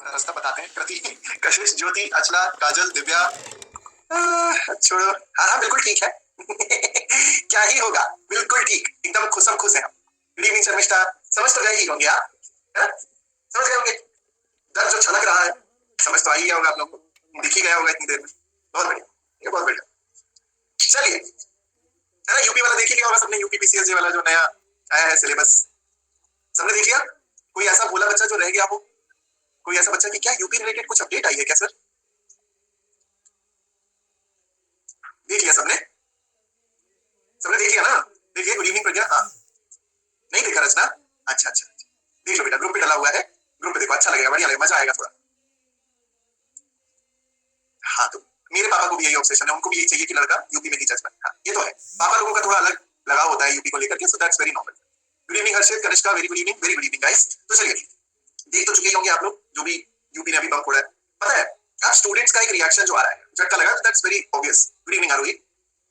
रास्ता बताते हैं। कृति, कशिश, ज्योति, अचला, काजल, दिव्या। छोड़ो। हाँ हाँ बिल्कुल ठीक है। क्या ही होगा, बिल्कुल ठीक, एकदम खुशम खुश है हम। Good evening Sharmishtha. समझ तो गए ही होंगे आप, है ना? समझ गए होंगे दर्द जो छलक रहा है, समझ तो आ ही गया होगा आप लोग को, दिख ही गया होगा इतनी देर में। बहुत बढ़िया, ये बहुत बढ़िया। चलिए, है ना, यूपी वाला देख ही लिया होगा सबने, यूपी पीसीएसजे वाला जो नया आया है सिलेबस, सबने देख लिया? कोई ऐसा भोला बच्चा जो रह गया हो, कोई ऐसा बच्चा कि क्या यूपी रिलेटेड कुछ अपडेट आई है क्या सर? देख लिया सबने? सबने देख लिया ना? देखिए, गुड इवनिंग प्रज्ञा। हाँ, नहीं देखा रचना? अच्छा अच्छा, देख लो बेटा, ग्रुप पे डाला हुआ है, ग्रुप पे देखो, अच्छा लगेगा, बढ़िया लगेगा, मजा आएगा थोड़ा। हाँ तो मेरे पापा को भी यही ऑब्सेशन है, उनको भी यही चाहिए कि लड़का यूपी में ही जज बने। हाँ ये तो है, पापा लोगों का थोड़ा अलग लगाव होता है यूपी को लेकर के, so that's very normal. Good evening Harshit, Kanishka, very good evening, very good evening guys. तो चलिए, देख तो चुके ही होंगे आप लोग जो भी यूपी ने अभी बम फोड़ा है। पता है आप स्टूडेंट्स का एक रिएक्शन जो आ रहा है, झटका लगा, that's very obvious. Good evening Aarohi.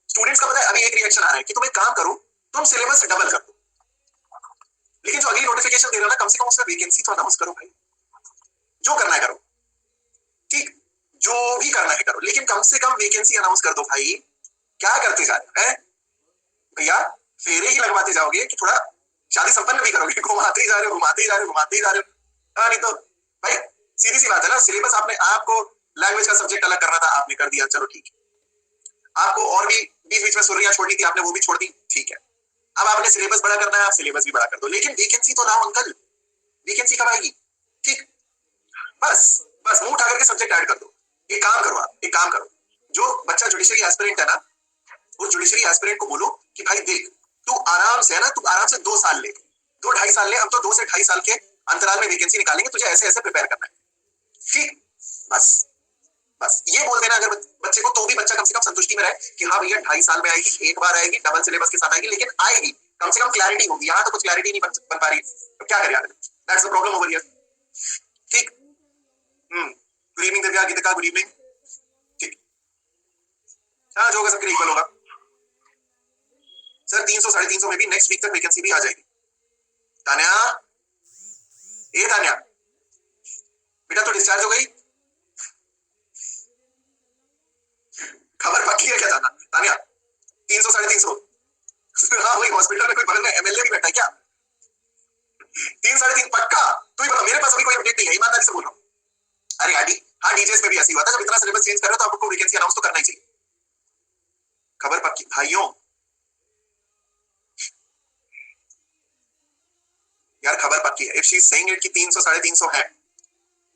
Students का पता है अभी एक रिएक्शन आ रहा है कि तुम एक काम करो, तुम सिलेबस डबल कर दो, लेकिन जो अगली नोटिफिकेशन दे रहा है ना, कम से कम उसमें वैकेंसी तो अनाउंस करो भाई। जो करना है करो, ठीक, जो भी करना है करो, लेकिन कम से कम वैकेंसी अनाउंस कर दो भाई। क्या करते जा रहे हैं भैया? फेरे ही लगवाते जाओगे कि थोड़ा शादी संपन्न भी करोगे? घुमाते ही जा रहे हो, घुमाते ही जा रहे हो, घुमाते ही जा रहे हो। हाँ नहीं तो भाई सीधी सी बात है ना, सिलेबस आपने, आपको लैंग्वेज का सब्जेक्ट अलग करना था, आपने कर दिया, चलो ठीक है। आपको और भी बीच बीच में सुर्रियां छोड़नी थी, आपने वो भी छोड़ दी, ठीक है। अब आपने सिलेबस बड़ा करना है, आप सिलेबस भी बड़ा कर दो, लेकिन वैकेंसी तो लाओ अंकल। वैकेंसी कब आएगी? ठीक, बस बस मुंह उठा करके सब्जेक्ट ऐड कर दो। एक काम करो, आप एक काम करो, जो बच्चा जुडिशरी एस्पिरेंट है ना, उस जुडिशरी एस्पिरेंट को बोलो कि भाई देख, तू आराम से, है ना, तू आराम से 2 साल ले, 2-2.5 साल ले, हम तो 2 से 2.5 साल के अंतराल में वैकेंसी निकालेंगे, तुझे ऐसे ऐसे प्रिपेयर करना है, ठीक। बस बस ये बोल देना अगर बच्चे को, तो भी बच्चा कम से कम संतुष्टि में रहे कि हाँ भैया 2.5 साल में आएगी, एक बार आएगी, डबल सिलेबस के साथ आएगी, लेकिन आएगी, कम से कम क्लैरिटी होगी। यहाँ तो कुछ क्लैरिटी नहीं बन पा रही, तो क्या करें यार, that's the problem over here, ठीक। गुड इवनिंग दिव्या, गीतिका, गुड इवनिंग, ठीक। हाँ जो होगा सबके लिए इक्वल होगा सर। 300-350 में भी नेक्स्ट वीक तक वैकेंसी भी आ जाएगी। तान्या, ए तान्या बेटा, तो डिस्चार्ज हो गई? खबर पक्की है क्या जाना तान्या? 300-350? हाँ वही, हॉस्पिटल में कोई बगल में एमएलए भी बैठा है क्या? 3-3.5 पक्का? तू ही बता, मेरे पास अभी कोई अपडेट नहीं है, ईमानदारी से बोल रहा हूँ। अरे हाँ डीजेस में भी ऐसी हुआ था, जब इतना सिलेबस चेंज कर रहे हो तो आपको वैकेंसी अनाउंस तो करना ही चाहिए। खबर पक्की भाइयों, यार खबर पक्की है। If she is saying it कि 300-350 है।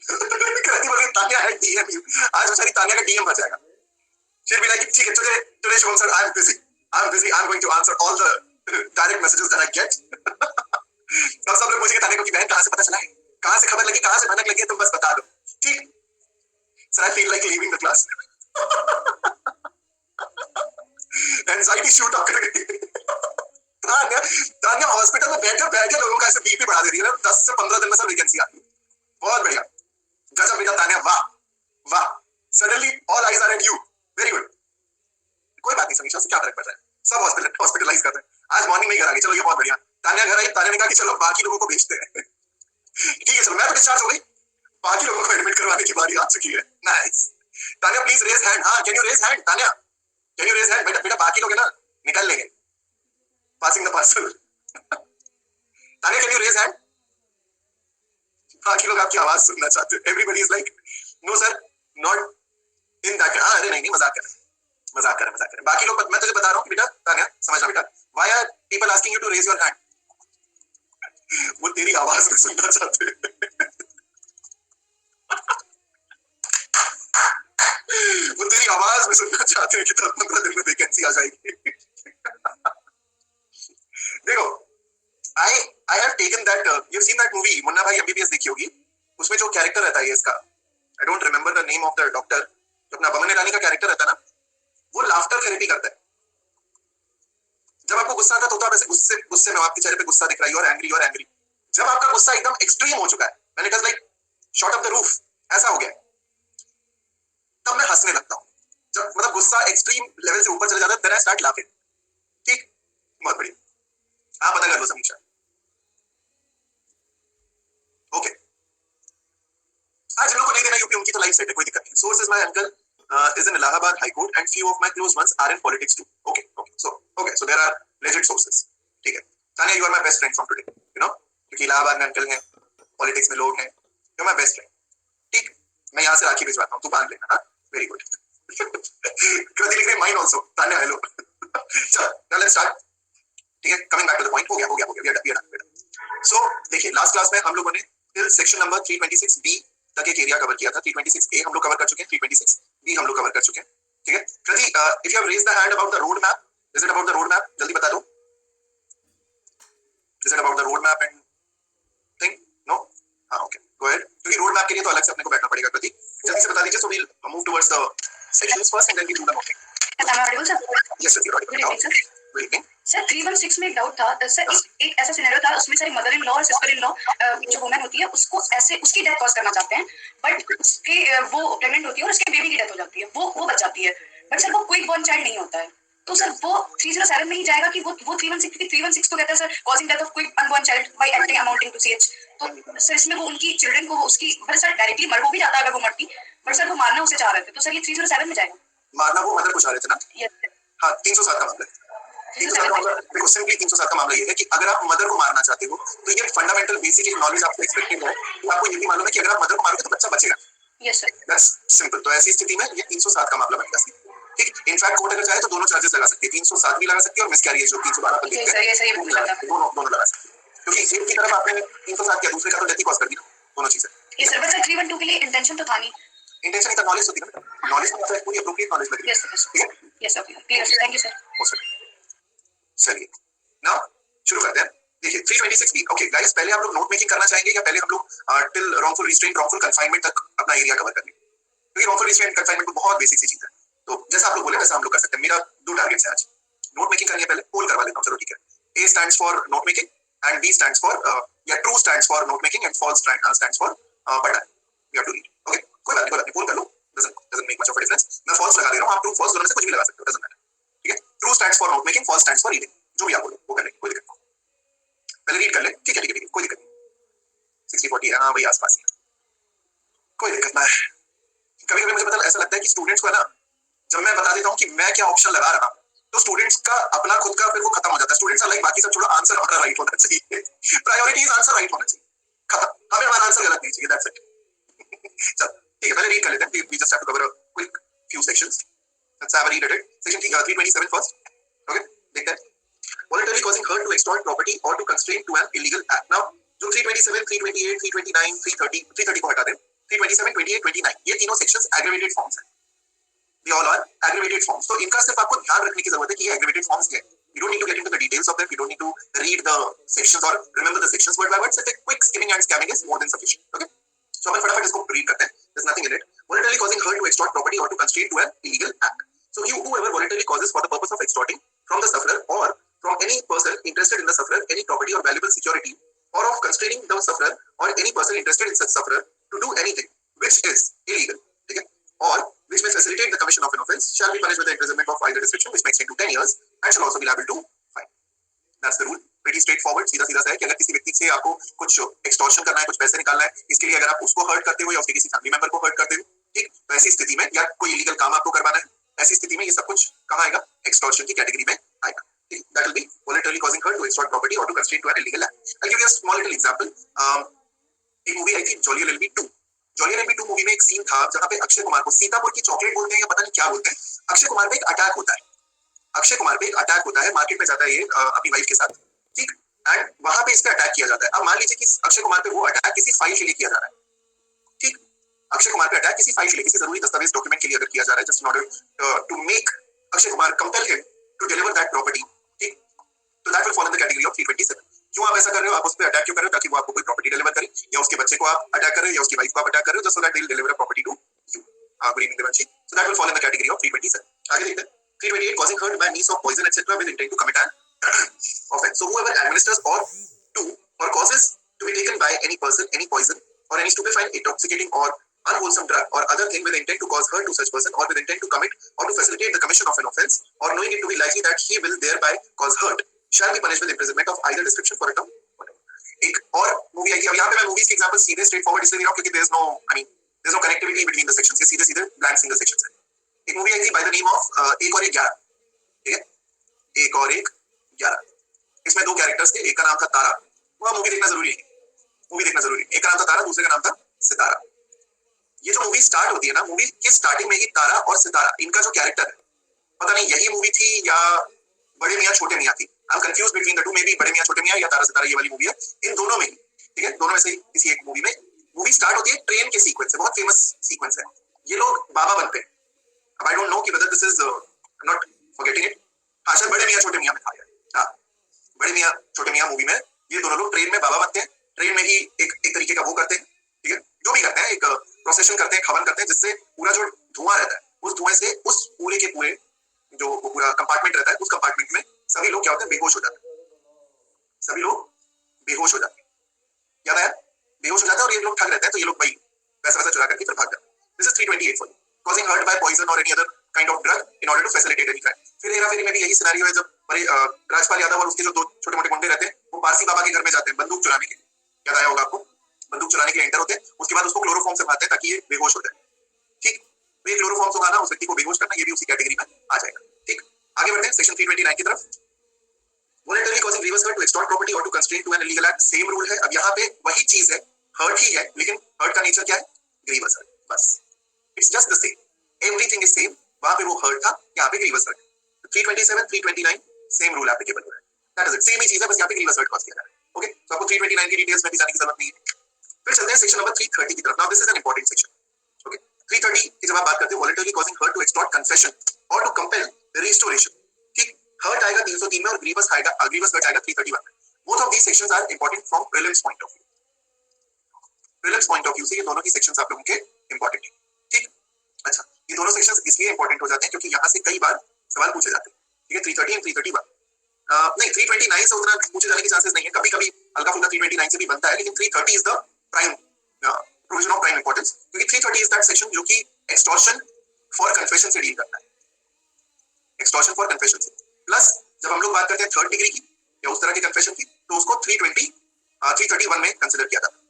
कृति बोल रही तान्या है डीएम यू, आज बेचारी तान्या का डीएम भर जाएगा। She'll be like, ठीक है, today Shubham sir, I'm busy. I'm going to answer all the direct messages that I get. अब सब लोग पूछेंगे तान्या को कि बहन कहाँ से पता चला है, कहाँ से खबर लगी, कहाँ से भनक लगी है, तुम बस बता दो, ठीक। Sir I feel like leaving the class. Anxiety shoot up कर गई। तान्या, तान्या हॉस्पिटल में बैठे बैठे लोगों का ऐसे बीपी बढ़ा दे रही है ना, 10 से 15 दिन में सर वैकेंसी आ गई। बहुत बढ़िया, गजब बेटा तान्या, वाह वाह, suddenly all eyes are at you, very good. कोई बात नहीं समीक्षा, से क्या फर्क पड़ रहा है, सब हॉस्पिटलाइज कर रहे हैं। आज मॉर्निंग में ही घर आ गई, चलो ये बहुत बढ़िया। तान्या घर आई, तान्या ने कहा कि चलो बाकी लोगों को भेजते हैं। ठीक है चलो, मैं तो डिस्चार्ज हो गई, बाकी लोगों को एडमिट करवाने की बारी आ चुकी है। Nice. Tanya please raise hand. हाँ can you raise hand Tanya, can you raise hand? बेटा बेटा बाकी लोग है ना निकल लेंगे, passing the parcel. Tanya can you raise hand? बाकी लोग आपकी आवाज सुनना चाहते हैं। Everybody is like no sir, not in that. हाँ अरे नहीं मजाक कर रहे हैं, मजाक कर रहे हैं। बाकी लोग, मैं तुझे बता रहा हूँ बेटा तान्या, समझना बेटा, why are people asking you to raise your hand? वो तेरी आवाज में सुनना चाहते हैं। वो तेरी आवाज में सुनना चाहते हैं कि 10-15 दिन में वैकेंसी आ जाएगी। देखो, I I have taken that, you seen that movie Munna Bhai MBBS, देखी होगी, उसमें जो कैरेक्टर रहता है इसका, I don't remember the name of the doctor, जो अपना बमन ईरानी का कैरेक्टर रहता है ना, वो लाफ्टर थेरेपी करता है। जब आपको गुस्सा आता है तो आप ऐसे गुस्से गुस्से में, आपके चेहरे पे गुस्सा दिख रहा है, और एंग्री। जब आपका गुस्सा एकदम एक्सट्रीम हो चुका है, मैंने कहा like shot of the roof, ऐसा हो गया, तब मैं हंसने लगता हूँ। जब मतलब गुस्सा एक्सट्रीम लेवल से ऊपर चले जाता है, देन आई स्टार्ट लाफिंग, ठीक। बहुत बढ़िया, आप पता कर लो समीक्षा। ओके, आज देना यूपी, उनकी तो लाइफ सेट है, कोई दिक्कत नहीं. Source is my uncle is in Allahabad High Court and few of my close ones are in politics too. So there are legit sources. ठीक है. Tanya, you are my best friend from today. You know, क्योंकि इलाहाबाद में uncle हैं, politics में लोग हैं. You are my best friend. ठीक. मैं यहाँ से राखी भिजवाता हूँ, तू बांध लेना. हाँ, वेरी गुड. कृति लिख रही माइन ऑल्सो. तान्या हेलो. चलो, now let's start. ठीक है, coming back to the point. हो गया. We are done. So देखिए, लास्ट क्लास में हम लोगों ने टिल सेक्शन नंबर 326B तक एक एरिया कवर किया था. 326A हम लोग कवर कर चुके हैं, 326B हम लोग कवर कर चुके हैं. ठीक है. Kriti, if you have raised the hand about the road map, is it about the road map? जल्दी बता दो. Is it about the road map and thing? No? हाँ, ओके, गो अहेड. क्योंकि रोड मैप के लिए तो अलग से अपने को बैठना पड़ेगा. कृति, जल्दी से बता दीजिए. So we'll move towards the sections first and then we do the noting. Yes sir, good evening. Sir 316 में एक डाउट था सर. एक ऐसा सिनेरियो था, उसमें सर मदर इन लॉ और सिस्टर इन लॉ जो वुमन होती है उसको ऐसे उसकी डेथ कॉज करना चाहते हैं, बट उसके वो प्रेग्नेंट होती है और उसके बेबी की डेथ हो जाती है, वो बच जाती है, बट सर वो क्विक बॉर्न चाइल्ड नहीं होता है. तो सर वो 307 में ही जाएगा कि वो 316, क्योंकि 316 तो कहता है sir causing death of quick unborn child by acting amounting to CH. तो सर इसमें वो उनकी चिल्ड्रन को उसकी बट सर डायरेक्टली मर वो भी जाता अगर वो मरती, बट सर वो मारना उसे चाह रहे थे. तो सर ये 307 में जाएगा. मारना वो मदर को चाह रहे थे ना? यस. हाँ, 307 का मामला है. 307 का मामला देखो, सिंपली 307 का मामला ये है कि अगर आप मदर को मारना चाहते हो तो ये फंडामेंटल बेसिक एक नॉलेज आपको एक्सपेक्टेड है कि आपको ये भी मालूम है कि अगर आप मदर को मारोगे तो बच्चा बचेगा. Yes sir. That's simple. तो ऐसी स्थिति में ये 307 का मामला बनेगा. ठीक. इनफैक्ट कोर्ट अगर चाहे तो दोनों चार्जेस लगा सकती है. 307 भी लगा सकती है और मिसकैरेज जो 312 पर लिखते हैं दोनों लगा सकती है. क्योंकि एक की तरफ आपने 307 किया, दूसरे का तो डेथ ही कॉज कर दी ना. दोनों चीजें. Yes sir. बट सर 312 के लिए इंटेंशन तो था नहीं. इंटेंशन ही तो नॉलेज होती है ना. नॉलेज तो मतलब पूरी एप्रोप्रिएट नॉलेज लगी. Yes sir. Yes sir. Clear sir. Thank you sir. हो सके. चलिए नाउ शुरू करते हैं. देखिए 326B. ओके गाइस, पहले आप लोग नोट मेकिंग करना चाहेंगे या पहले हम लोग till wrongful restraint, wrongful confinement तक अपना एरिया कवर करेंगे? क्योंकि रॉन्गफुल रिस्ट्रेंट कन्फाइनमेंट तो बहुत बेसिक सी चीज है. तो जैसा आप लोग बोले वैसा हम लोग कर सकते हैं. मेरा 2 टारगेट्स है आज. नोट मेकिंग करनी है, पहले पोल करवा लेता हूं. चलो ठीक है. A stands for note making and B stands for true stands for note making and false stands for but you have to read. Okay, कोई बात नहीं, पोल कर लो. doesn't make much of a difference. मैं false लगा दे रहा हूं, आप true false दोनों में से कुछ भी लगा सकते हो, doesn't matter. ठीक है. True stands for note making, false stands for reading. जो भी आप बोलो वो कर लेंगे, कोई दिक्कत नहीं. पहले रीड कर ले. ठीक है, कोई दिक्कत नहीं. 60-40 है. हाँ भाई, आसपास ही है, कोई दिक्कत ना है. कभी-कभी मुझे पता ऐसा लगता है कि स्टूडेंट्स को है ना, जब मैं बता देता हूँ कि मैं क्या ऑप्शन लगा रहा हूँ तो स्टूडेंट्स का अपना खुद का फिर वो खत्म हो जाता है. स्टूडेंट्स लाइक बाकी सब छोड़ो, आंसर हमारा राइट होना चाहिए. प्रायोरिटी इज आंसर राइट होना चाहिए. खत्म. हमें हमारा आंसर गलत नहीं चाहिए. That's it. चल ठीक है, पहले रीड कर लेते हैं. We just have to cover a quick few sections. Let's have a read at it. Section 327 first. Okay, देखते हैं. Voluntarily causing hurt to extort property or to constrain to an illegal act. Now जो 327, 328, 329, 330 को हटा दें. 327, 28, 29 ये तीनों sections aggravated forms हैं. They all are aggravated forms. तो इनका सिर्फ आपको ध्यान रखने की जरूरत है कि ये aggravated forms क्या है. You don't need to get into the details of them. You don't need to read the sections or remember the sections word by word. Such a quick skimming and scamming is more than sufficient. Okay. So अपन फटाफट इसको read करते हैं. There's nothing in it. Voluntarily causing hurt to extort property or to constrain to an illegal act. So whoever voluntarily causes for the purpose of extorting from the sufferer or from any person interested in the sufferer any property or valuable security or of constraining the sufferer or any person interested in such sufferer to do anything which is illegal. ठीक है. Or which may facilitate the commission of an offence shall be punished with the imprisonment of either description which may extend to 10 years and shall also be liable to fine. That's the rule. Pretty straightforward. सीधा सा है कि अगर किसी व्यक्ति से आपको कुछ एक्सटॉर्शन करना है, कुछ पैसे निकालना है, इसके लिए अगर आप उसको हर्ट करते हो या उसके किसी फैमिली मेंबर को हर्ट करते हो, ठीक, तो ऐसी स्थिति में या कोई इलीगल काम आपको करवाना है, ऐसी स्थिति में ये सब कुछ कहाँ आएगा? एक्सटॉर्शन की कैटेगरी में आएगा. That will be voluntarily causing hurt to extort property or to constrain to an illegal act. I'll give you a small little example. एक मूवी आई थी jolly LLB 2. Jolly LLB 2 movie में एक scene था जहाँ पे अक्षय कुमार को सीतापुर की चॉकलेट बोलते हैं या पता नहीं क्या बोलते हैं. अक्षय कुमार पे एक अटैक होता है. मार्केट में जाता है ये अपनी वाइफ के साथ. ठीक. एंड वहां पे इस पे अटैक किया जाता है. अब मान लीजिए कि अक्षय कुमार पे वो अटैक किसी फाइल के लिए किया जा रहा है. ठीक. अक्षय कुमार पे अटैक किसी फाइल के लिए, किसी जरूरी दस्तावेज डॉक्यूमेंट के लिए अगर किया जा रहा है, just in order to make Akshay Kumar compel him to deliver that property. ठीक. तो that will fall in the category of 327. क्यों आप ऐसा कर रहे हो? आप उस पे अटैक क्यों कर रहे हो? ताकि वो आपको कोई प्रॉपर्टी डिलीवर करे, या उसके बच्चे को आप अटैक कर रहे हो, या उसकी वाइफ को आप अटैक कर रहे हो, just so that they will deliver a property to you. Good evening Devanshi. So that will fall in the category of 327. आगे देखते हैं. 328 causing hurt by means of poison etc with intent to commit an offense. So whoever administers or to or causes to be taken by any person any poison or any stupefying, intoxicating or unwholesome drug or other thing with intent to cause hurt to such person or with intent to commit or to facilitate the commission of an offense or knowing it to be likely that he will thereby cause hurt shall be punished with imprisonment of either description for a term. एक और movie आई थी. अब यहाँ पे मैं movies के example सीधे straight forward इसलिए दे रहा हूँ क्योंकि there is no, I mean there's no connectivity between the sections, ये सीधे सीधे blank single sections है. एक मूवी आई थी by the name of एक और एक 11, ठीक है, एक और एक 11. इसमें दो कैरेक्टर्स थे, एक का नाम था तारा. वह मूवी देखना जरूरी है, मूवी देखना जरूरी है. एक का नाम था तारा, दूसरे का नाम था सितारा. ये जो मूवी स्टार्ट होती है ना, मूवी के स्टार्टिंग में ही तारा और सितारा इनका जो कैरेक्टर है, पता नहीं यही मूवी थी या बड़े मियां छोटे मियां थी. I am confuse between the two, may be बड़े मियां छोटे मियां या तारा सितारा ये वाली मूवी है. इन दोनों में ही, ठीक है, दोनों में से किसी एक मूवी में मूवी स्टार्ट होती है ट्रेन के सीक्वेंस से. बहुत फेमस सीक्वेंस है. ये लोग बाबा बनते हैं. अब आई डोंट नो कि whether this is not forgetting it. हाँ, शायद बड़े मियां छोटे मियां में था यार. हाँ, बड़े मियां छोटे मियां मूवी में ये दोनों लोग ट्रेन में बाबा बनते हैं. ट्रेन में ही एक तरीके का वो करते हैं, ठीक है, जो भी करते हैं, एक प्रोसेशन करते हैं, हवन करते हैं, जिससे पूरा जो धुआं रहता है, उस धुएं से उस पूरे के पूरे जो पूरा कंपार्टमेंट रहता है, उस कंपार्टमेंट में सभी लोग क्या होते हैं, बेहोश हो जाते हैं. सभी लोग बेहोश हो जाते हैं. याद आया, बेहोश हो जाते हैं. और ये लोग ठग रहते हैं, तो ये लोग भाई पैसा वैसा चुरा करके फिर भाग जाते हैं. This is 328 for you. causing hurt by poison or any other kind of drug in order to facilitate any crime. फिर हेरा फेरी में भी यही सिनेरियो है. जब बड़े राजपाल यादव और उसके जो दो छोटे मोटे गुंडे रहते हैं, वो पारसी बाबा के घर में जाते हैं बंदूक चुराने के लिए. याद आया होगा आपको, बंदूक चुराने के लिए एंटर होते हैं. उसके बाद उसको क्लोरोफॉर्म से मारते हैं ताकि ये बेहोश हो जाए. ठीक, तो ये क्लोरोफॉर्म से मारना, उस व्यक्ति को बेहोश करना, ये भी उसी कैटेगरी में आ जाएगा. ठीक, आगे बढ़ते हैं सेक्शन 329 की तरफ. Voluntarily causing grievous hurt to extort property or to constrain to an illegal act, same rule है. अब यहाँ पे वही चीज है, हर्ट ही है, लेकिन हर्ट का नेचर क्या है, ग्रीवस हर्ट. बस, it's just the same, everything is same. वहां पे वो हर्ट था, यहाँ पे grievous hurt. 327, 329 same rule applicable हो रहा है. दैट इज इट, सेम ही चीज है, बस यहाँ पे ग्रीवस हर्ट कॉज किया जा रहा है. ओके, तो आपको 329 की डिटेल्स में भी जाने की जरूरत नहीं है. फिर चलते हैं सेक्शन नंबर 330 की तरफ. Now this is an important section. Okay, 330 की जब आप बात करते हैं, voluntary causing hurt to extort confession और टू कंपेल रिस्टोरेशन. ठीक, हर्ट आएगा 303 में और ग्रीवस हर्ट आएगा 331 में. Both of these sections are important from prelims point of view. Prelims point of view से ये दोनों की सेक्शंस आप लोगों के इंपॉर्टेंट है. ठीक, अच्छा, ये दोनों सेक्शंस इसलिए इंपॉर्टेंट हो जाते हैं क्योंकि यहाँ से कई बार सवाल पूछे जाते हैं. ठीक है, 330 और 331 नहीं, 329 से उतना पूछे जाने के चांसेस नहीं है. कभी कभी हल्का फुल्का 329 से भी बनता है, लेकिन 330 is the prime provision of prime importance, क्योंकि 330 इज दैट सेक्शन जो कि एक्सटॉर्शन फॉर कन्फेशन से डील करता है. एक्सटॉर्शन फॉर कन्फेशन से, प्लस जब हम लोग बात करते हैं थर्ड डिग्री की या उस तरह की कन्फेशन की, तो उसको 331 में कंसिडर किया जाता है.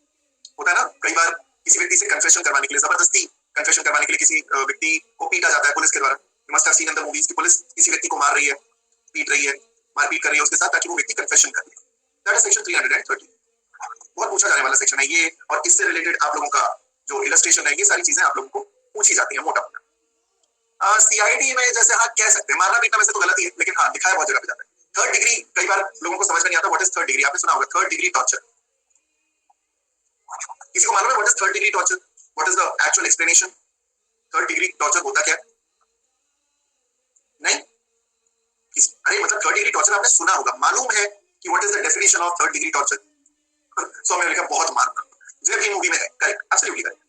होता है ना, कई बार किसी व्यक्ति से कन्फेशन करवाने के लिए, जबरदस्ती कन्फेशन करवाने के लिए किसी व्यक्ति को पीटा जाता है पुलिस के द्वारा. You must have seen in the movies कि पुलिस किसी व्यक्ति को मार रही है, पीट रही है, मारपीट कर रही है उसके साथ, ताकि वो व्यक्ति कन्फेशन कर ले. That is section 330. बहुत पूछा जाने वाला सेक्शन है ये, और इससे रिलेटेड आप लोगों का जो इलस्ट्रेशन है, ये सारी चीजें आप लोगों को पूछी जाती है मोटा मोटा. सीआईडी में जैसे हाँ कह सकते हैं, मारना पीटना वैसे तो गलत ही है, लेकिन हाँ दिखाया बहुत जगह पे जाता है. थर्ड डिग्री कई बार लोगों को समझ में नहीं आता. What is third degree? आपने सुना होगा थर्ड डिग्री टॉर्चर. किसी को मालूम है what is third degree torture? What is the actual explanation? Third degree torture होता क्या है? नहीं, अरे मतलब थर्ड डिग्री टॉर्चर आपने सुना होगा, मालूम है कि what is the definition of third degree torture? So मैंने लिखा बहुत मारना, जो भी मूवी में है. Correct, absolutely correct.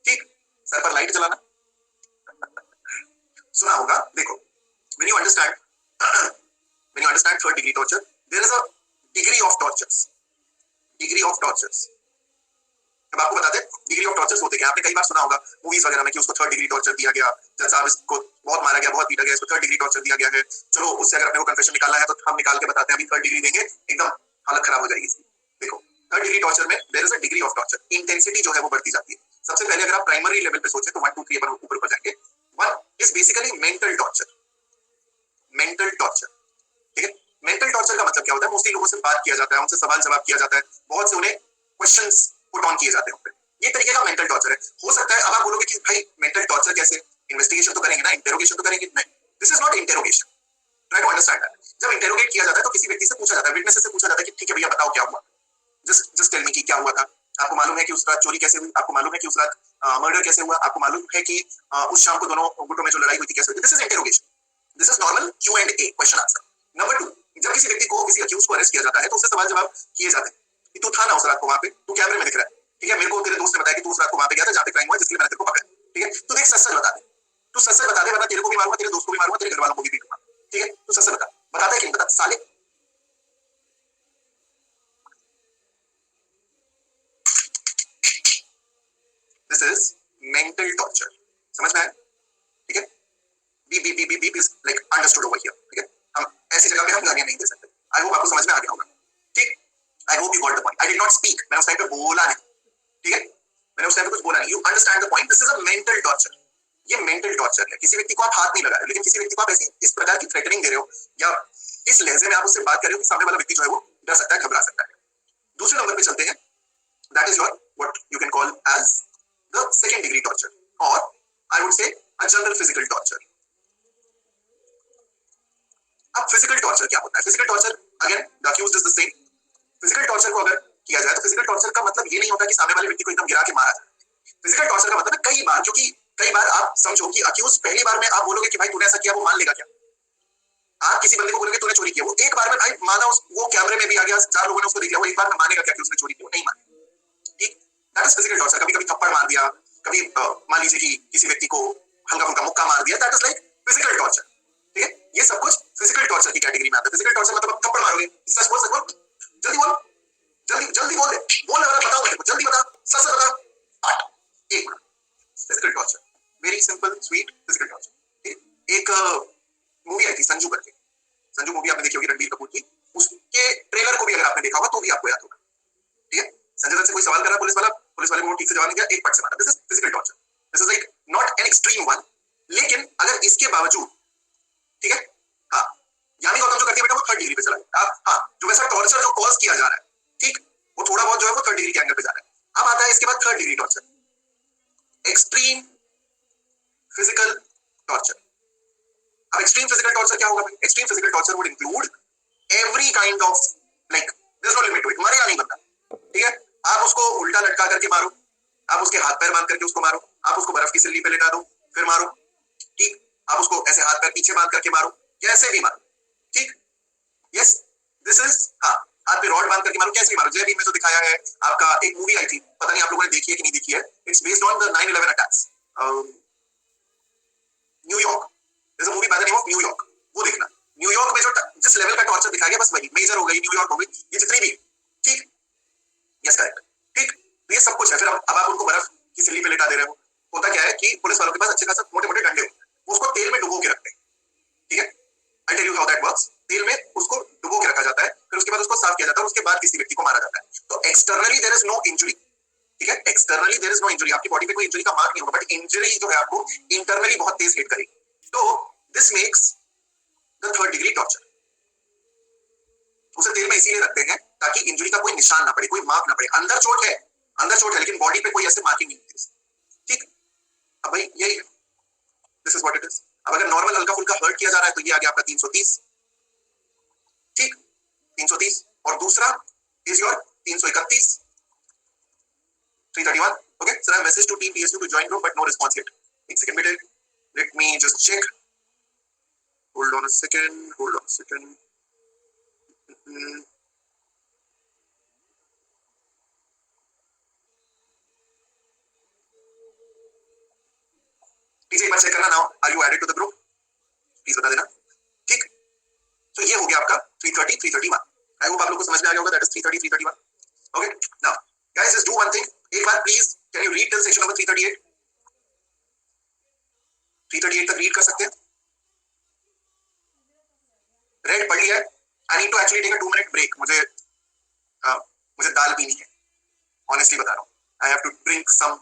ठीक, सर पर लाइट जलाना सुना होगा. देखो, when you understand third degree torture, there is a degree of tortures. अब आपको बताते हैं डिग्री ऑफ टॉर्चर्स होते क्या. आपने कई बार सुना होगा मूवीज वगैरह में कि उसको थर्ड डिग्री टॉर्चर दिया गया, जज साहब इसको बहुत मारा गया, बहुत पीटा गया, इसको थर्ड डिग्री टॉर्चर दिया गया है. चलो उससे अगर अपने को कन्फेशन निकालना है तो हम निकाल के बताते हैं, अभी थर्ड डिग्री देंगे, एकदम हालत खराब हो जाएगी इसकी. देखो, थर्ड डिग्री टॉर्चर में there is a degree of torture. Intensity जो है वो बढ़ती जाती है. सबसे पहले अगर आप प्राइमरी लेवल पे सोचे तो 1 2 3 पर ऊपर जाएंगे. 1 इज बेसिकली मेंटल टॉर्चर. ठीक है, मेंटल टॉर्चर का मतलब क्या होता है? मोस्टली लोगों से बात किया जाता है, उनसे सवाल जवाब किया जाता है, बहुत से उन्हें क्वेश्चंस पुट ऑन किए जाते हैं. ये तरीके का मेंटल टॉर्चर है. हो सकता है अब आप बोलोगे कि भाई मेंटल टॉर्चर कैसे? इन्वेस्टिगेशन तो करेंगे ना, इंटेरोगेशन तो करेंगे नहीं. This is not interrogation. Try to understand that. जब इंटेरोगेट किया जाता है तो किसी व्यक्ति से पूछा जाता है, विटनेस से पूछा जाता है कि ठीक है भैया बताओ क्या हुआ, जस्ट टेल मी कि क्या हुआ था. आपको मालूम है कि उस रात चोरी कैसे हुई? आपको मालूम है कि उस रात मर्डर कैसे हुआ? आपको मालूम है कि उस शाम को दोनों गुटों में जो लड़ाई हुई थी कैसे हुई? This is interrogation. This is normal Q&A, question answer. Number 2, जब किसी व्यक्ति को, किसी अक्यूज को अरेस्ट किया जाता है तो उससे सवाल जवाब किए जाते हैं कि तू था ना उस रात को वहां पे, तू कैमरे में दिख रहा है, ठीक है, मेरे को तेरे दोस्त ने बताया कि तू उस रात को वहां पे गया था जहां पे क्राइम हुआ, जिसके लिए मैंने तेरे को पकड़ा. ठीक है, तू देख सच सच बता दे. तू सच सच बता दे, वरना तेरे को भी मारूंगा, तेरे दोस्त को भी मारूंगा, तेरे घर वालों को भी पीटूंगा. ठीक है, तू सच सच बता. बताता है कि नहीं बता साले? This is mental torture. समझ में आया? ठीक है, be is like understood over here. ठीक है, हम ऐसी जगह पे हम गालियां नहीं दे सकते. आई होप आपको समझ में आ गया होगा. ठीक, I hope you got the point. I did not speak, मैंने उस टाइम पे बोला नहीं. ठीक है, मैंने उस टाइम पे कुछ बोला नहीं. You understand the point, this is a mental torture. ये मेंटल टॉर्चर है। किसी व्यक्ति को आप हाथ नहीं लगा रहे, लेकिन किसी व्यक्ति को आप ऐसी इस प्रकार की थ्रेटनिंग दे रहे हो या इस लहजे में आप उससे बात कर रहे हो कि सामने वाला व्यक्ति जो है वो डर सकता है, घबरा सकता है। दूसरे नंबर पे चलते हैं, that is your what you can call as the second degree torture, और I would say a general physical torture. अब फिजिकल टॉर्चर क्या होता है? Physical torture again the accused is the same. Physical torture को अगर किया जाए तो फिजिकल टॉर्चर का मतलब ये नहीं होता कि सामने वाले व्यक्ति को एकदम गिरा के मारा जाए। फिजिकल टॉर्चर का मतलब है कई बार, क्योंकि कई बार आप समझो कि अक्यूज पहली बार में आप बोलोगे कि भाई तूने ऐसा किया, वो मान लेगा क्या? आप किसी बंदे को बोलोगे तूने चोरी किया, वो एक बार में भाई माना, वो कैमरे में भी आ गया, 4 लोगों ने उसको देख लिया, वो एक बार में मानेगा क्या कि उसने चोरी की? वो नहीं मानेगा। ठीक, दैट इज फिजिकल टॉर्चर। कभी कभी थप्पड़ मार दिया, कभी मान लीजिए कि किसी व्यक्ति को हल्का फुल्का मुक्का मार दिया, that is like physical torture. ठीक है, ये सब कुछ फिजिकल टॉर्चर की कैटेगरी में आता है। फिजिकल टॉर्चर मतलब आप थप्पड़ मारोगे, सच बोल, जल्दी बोल, जल्दी जल्दी बोल दे, बोल रहा बताओ मेरे को, जल्दी बता, सच सच बता, 8 1 physical torture, very simple sweet physical torture. एक मूवी आई थी संजू करके, संजू मूवी आपने देखी होगी, रणबीर कपूर की। उसके ट्रेलर को भी अगर आपने देखा होगा तो भी आपको याद होगा। ठीक है, संजय दत्त से कोई सवाल करा पुलिस वाले को ठीक से जवाब नहीं दिया, एक पट से मारा। This is physical torture. This is like not an extreme one, लेकिन अगर इसके बावजूद, ठीक है, हाँ, यानी गौतम जो करती है बेटा वो 3rd डिग्री पे चला गया। हाँ, जो वैसा टॉर्चर जो कॉज किया जा रहा है, ठीक, वो थोड़ा बहुत जो है वो 3rd डिग्री के एंगल पे जा रहा है। अब आता है इसके बाद 3rd degree torture, extreme physical torture. अब एक्सट्रीम फिजिकल टॉर्चर क्या होगा? Extreme physical torture would include every kind of, like there is no limit to it, मरेगा नहीं बंदा। ठीक है, आप उसको उल्टा लटका करके मारो, आप उसके हाथ पैर बांध करके उसको मारो, आप उसको बर्फ की सिल्ली पे लेटा दो फिर मारो, ठीक, आप उसको ऐसे हाथ पैर पीछे बांध करके मारो, कैसे भी मारो, ठीक, यस, दिस इज, हाँ, हाथ पे रॉड बांध करके मारो, कैसे भी मारो। जय भीम में जो दिखाया है, आपका एक मूवी आई थी, पता नहीं आप लोगों ने देखी है कि नहीं देखी है, it's based on the 9/11 attacks, New York, there's a movie by the name of New York, वो देखना। न्यूयॉर्क में जो जिस लेवल का टॉर्चर दिखाया गया, बस वही मेजर हो गई, न्यूयॉर्क हो गई, ये जितनी भी, ठीक, यस करेक्ट, ठीक, ये सब कुछ है। फिर अब आप उनको बर्फ की सिल्ली पे लेटा दे रहे हो। होता क्या है कि पुलिस वालों के पास अच्छे खासा मोटे मोटे डंडे होते हैं, वो उसको तेल में डुबो के रखते हैं। ठीक है, I tell you how that works. तेल में उसको डुबो के रखा जाता है, फिर उसके बाद उसको साफ किया जाता है, और उसके बाद किसी व्यक्ति को मारा जाता है। तो externally there is no injury, ठीक है, externally there is no injury, आपकी बॉडी पे कोई इंजरी का मार्क नहीं होगा, बट इंजरी जो है आपको इंटरनली बहुत तेज हिट करेगी। तो this makes the 3rd degree torture. उसे तेल में इसीलिए रखते हैं ताकि इंजरी का कोई निशान ना पड़े, कोई मार्क ना पड़े। अंदर चोट है, अंदर चोट है, लेकिन बॉडी पे कोई ऐसे मार्किंग नहीं होती। ठीक, अब भाई यही है, this is what it is. अब अगर नॉर्मल हल्का फुल्का हर्ट किया जा रहा है तो ये आ गया आपका 330, ठीक, 330, और दूसरा is your 331, 331। Okay sir, I message to team TSU to join group but no response yet. एक सेकंड बेटे, let me just check, hold on a second, hold on a second. Please एक बार चेक करना, now are you added to the group, please बता देना। ठीक, तो ये हो गया आपका 330 331। आई होप आप लोगों को समझ में आ गया होगा, that is 330 331। Okay, now guys just do one thing, एक बार please can you read till section number 338? 338 तक रीड कर सकते हैं? रेड पढ़ लिया है? I need to actually take a 2 minute break, मुझे दाल पीनी है, ऑनेस्टली बता रहा हूँ। I have to drink some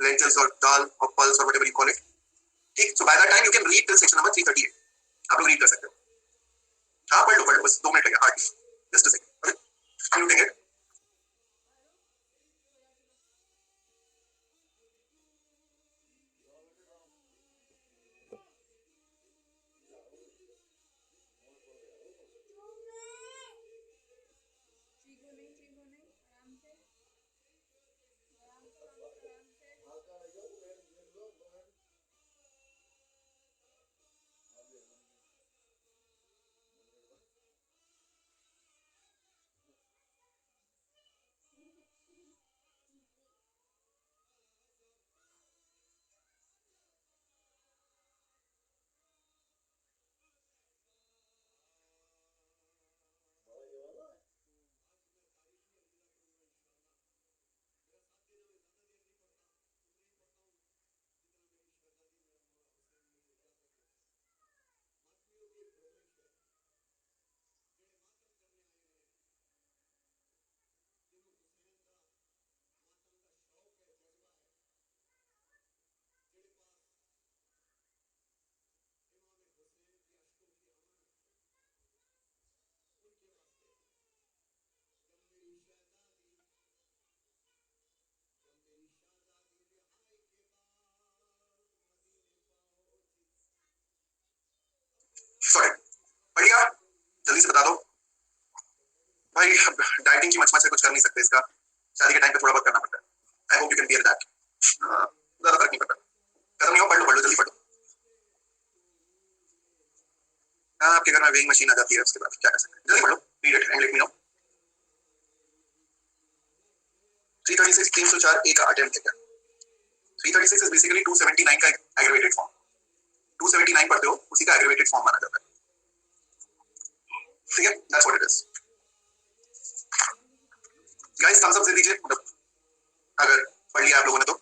lentils और दाल और पल्स और व्हाटएवर यू कॉल इट। ठीक, so by that time you can read till section number 338। आप लोग रीड कर सकते हो। हाँ पढ़ लो, बस 2 मिनट लगे, hardly, just a second, okay, muting it. Sorry पढ़ लिया, जल्दी से बता दो भाई। डाइटिंग की मच से कुछ कर नहीं सकते, इसका शादी के टाइम पे थोड़ा बहुत करना पड़ता है। I hope you can bear that. ज्यादा फर्क नहीं पड़ता, खत्म नहीं हो, पढ़ लो जल्दी पढ़ो। हाँ, आपके घर में वेइंग मशीन आ जाती है, उसके बाद क्या कर सकते हैं, जल्दी पढ़ लो, read it and let me know. 336 304 A का अटेम्प्ट है क्या? 336 इज बेसिकली 279 का एग्रीवेटेड फॉर्म। 279 पढ़ते हो, उसी का एग्रीवेटेड फॉर्म माना जाता है, ठीक है? That's what it is. Guys thumbs up दे दीजिए अगर पढ़ लिया आप लोगों ने तो।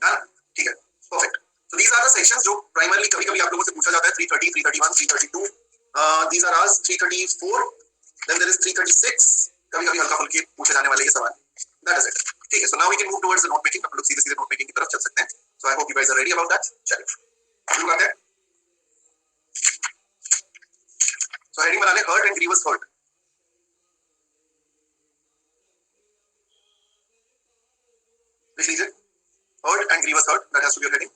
डन, ठीक है, perfect. So these are the sections जो प्राइमरली कभी-कभी आप लोगों से पूछा जाता है। 330, 331, 332, these are ours। 334, then there is 336, कभी-कभी हल्का फुल्की पूछे जाने वाले ये सवाल। That is it, ठीक है। So now we can move towards the note making। हम लोग सीधे-सीधे note making की तरफ चल सकते हैं। So I hope you guys are ready about that। चलिए शुरू करते हैं। So heading बना ले hurt and grievous hurt। लिख लीजिए hurt and grievous hurt, that has to be your heading।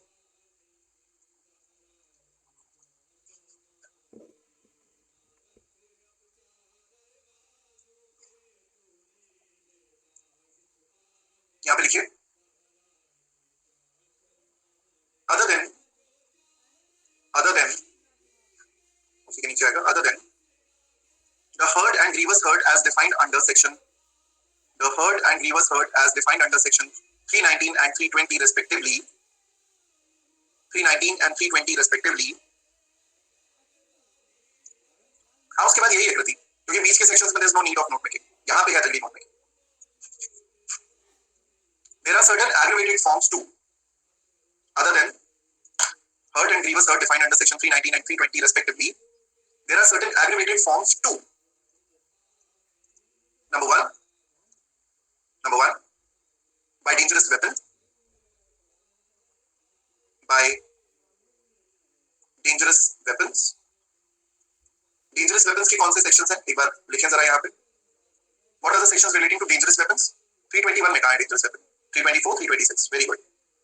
यहाँ पे लिखिए other than, उसी के नीचे आएगा other than the hurt and grievous hurt as defined under section 319 and 320 respectively, 319 and 320 respectively। हाँ, उसके बाद यही है कृति, क्योंकि बीच के सेक्शंस में there is no need of note making। यहाँ पे है जल्दी note making। There are certain aggravated forms too, other than hurt and grievous hurt defined under section 319 and 320 respectively। There are certain aggravated forms too। Number one, by dangerous weapon, by dangerous weapons। dangerous weapons के कौन से sections हैं, एक बार लिखें जरा यहाँ पे। What are the sections relating to dangerous weapons? 321 में कहाँ है dangerous weapon? 324, 326, very good।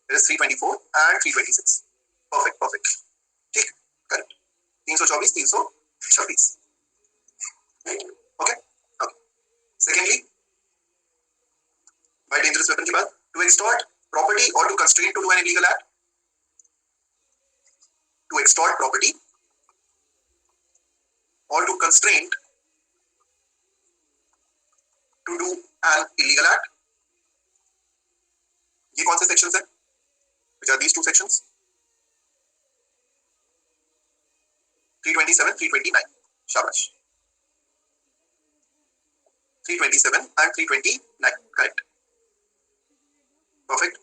There is 324 and 326, perfect, ठीक, correct। 324, 326, okay। Secondly, by dangerous weapon के बाद to extort property or to constrain to do an illegal act। to extort property or to constrain to do an illegal act। ये कौन से sections हैं? Which are these two sections? 327, 329, शाबाश। 327 and 329, correct, perfect।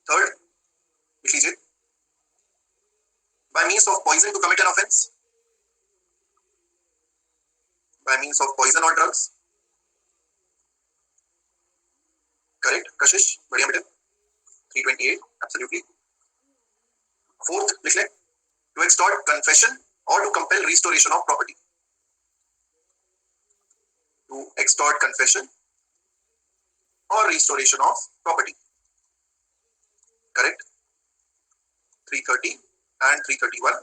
Third, लिख लीजिए by means of poison to commit an offense, by means of poison or drugs, correct कशिश, बढ़िया बेटा। 328, absolutely। Fourth लिख ले to extort confession or to compel restoration of property, to extort confession or restoration of property, correct। 330 and 331।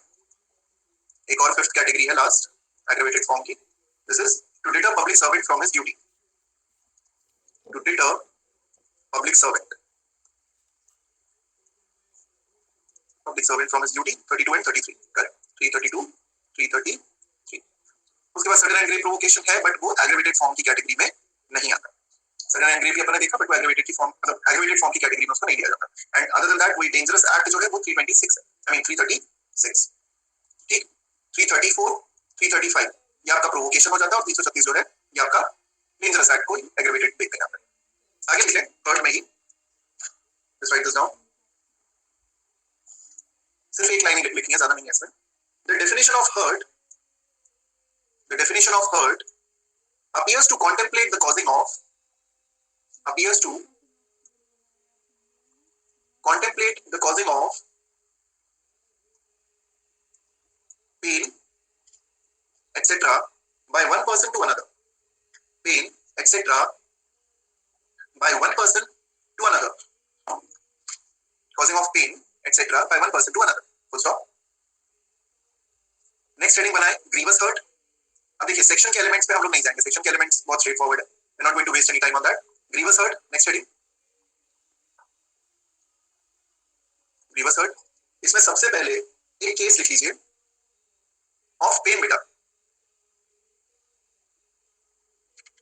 एक और fifth category है last aggravated form की। This is to deter public servant from his duty, to deter public servant from his duty. 32 and 33, correct. 332, 333। उसके बाद sudden and grave provocation है, but वो aggravated form की category में नहीं आता। सडन एंड ग्रेव अपने देखा, बट वो एग्रीवेटेड की फॉर्म, मतलब एग्रीवेटेड फॉर्म की कैटेगरी में उसको नहीं लिया जाता। एंड अदर देन दैट वही डेंजरस एक्ट जो है वो 326 है, आई मीन 336, ठीक। 334, 335 ये आपका प्रोवोकेशन हो जाता है, और 336 जो है ये आपका डेंजरस एक्ट को एग्रीवेटेड देख के आता है। आगे लिखें हर्ट में ही, लेट्स राइट दिस डाउन। सिर्फ एक लाइन लिखनी है, ज्यादा नहीं है इसमें। The definition of hurt appears to contemplate the causing of pain etc. by one person to another, pain etc. by one person to another, causing of pain etc. by one person to another, full stop। Next heading बनाए grievous hurt. अब देखिए section के elements पे हम लोग नहीं जाएंगे, section के एलिमेंट्स बहुत स्ट्रेट फॉरवर्ड है, we are not going to waste any time on that. Grievous hurt, next heading grievous hurt. इसमें सबसे पहले एक केस लिख लीजिए ऑफ पेन बेटा,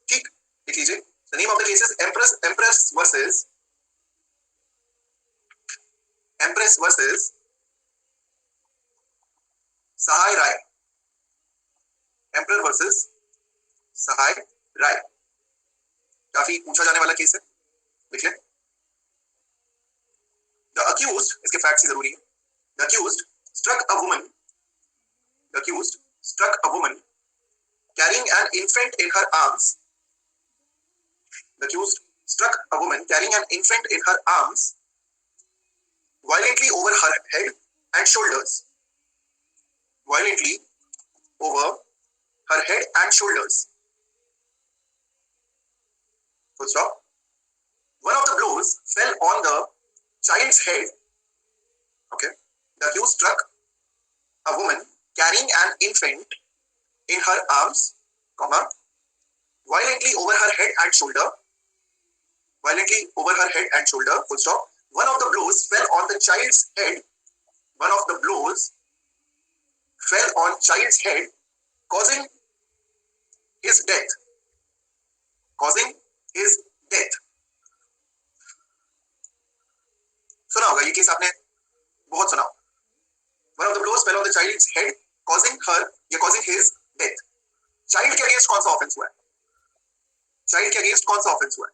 ठीक, लिख लीजिए। The name of the case is empress versus Sahay Rai, emperor versus Sahay Rai, काफी पूछा जाने वाला केस है, लिख लें। द अक्यूज्ड, इसके फैक्ट्स जरूरी है। The accused struck a woman, the accused struck a woman carrying an infant in her arms. The accused struck a woman carrying an infant in her arms violently over her head and shoulders. Violently over her head and shoulders. Full stop. One of the blows fell on the child's head. Okay. The accused struck a woman carrying an infant in her arms, comma, violently over her head and shoulder. Violently over her head and shoulder. Full stop. One of the blows fell on the child's head. One of the blows fell on child's head, causing his death. Causing his death. सुना होगा ये case आपने, बहुत सुना होगा। One of the blows fell on the child's head, causing her या causing his death. Child के against कौन सा ऑफेंस हुआ है? Child के अगेंस्ट कौन सा ऑफेंस हुआ है?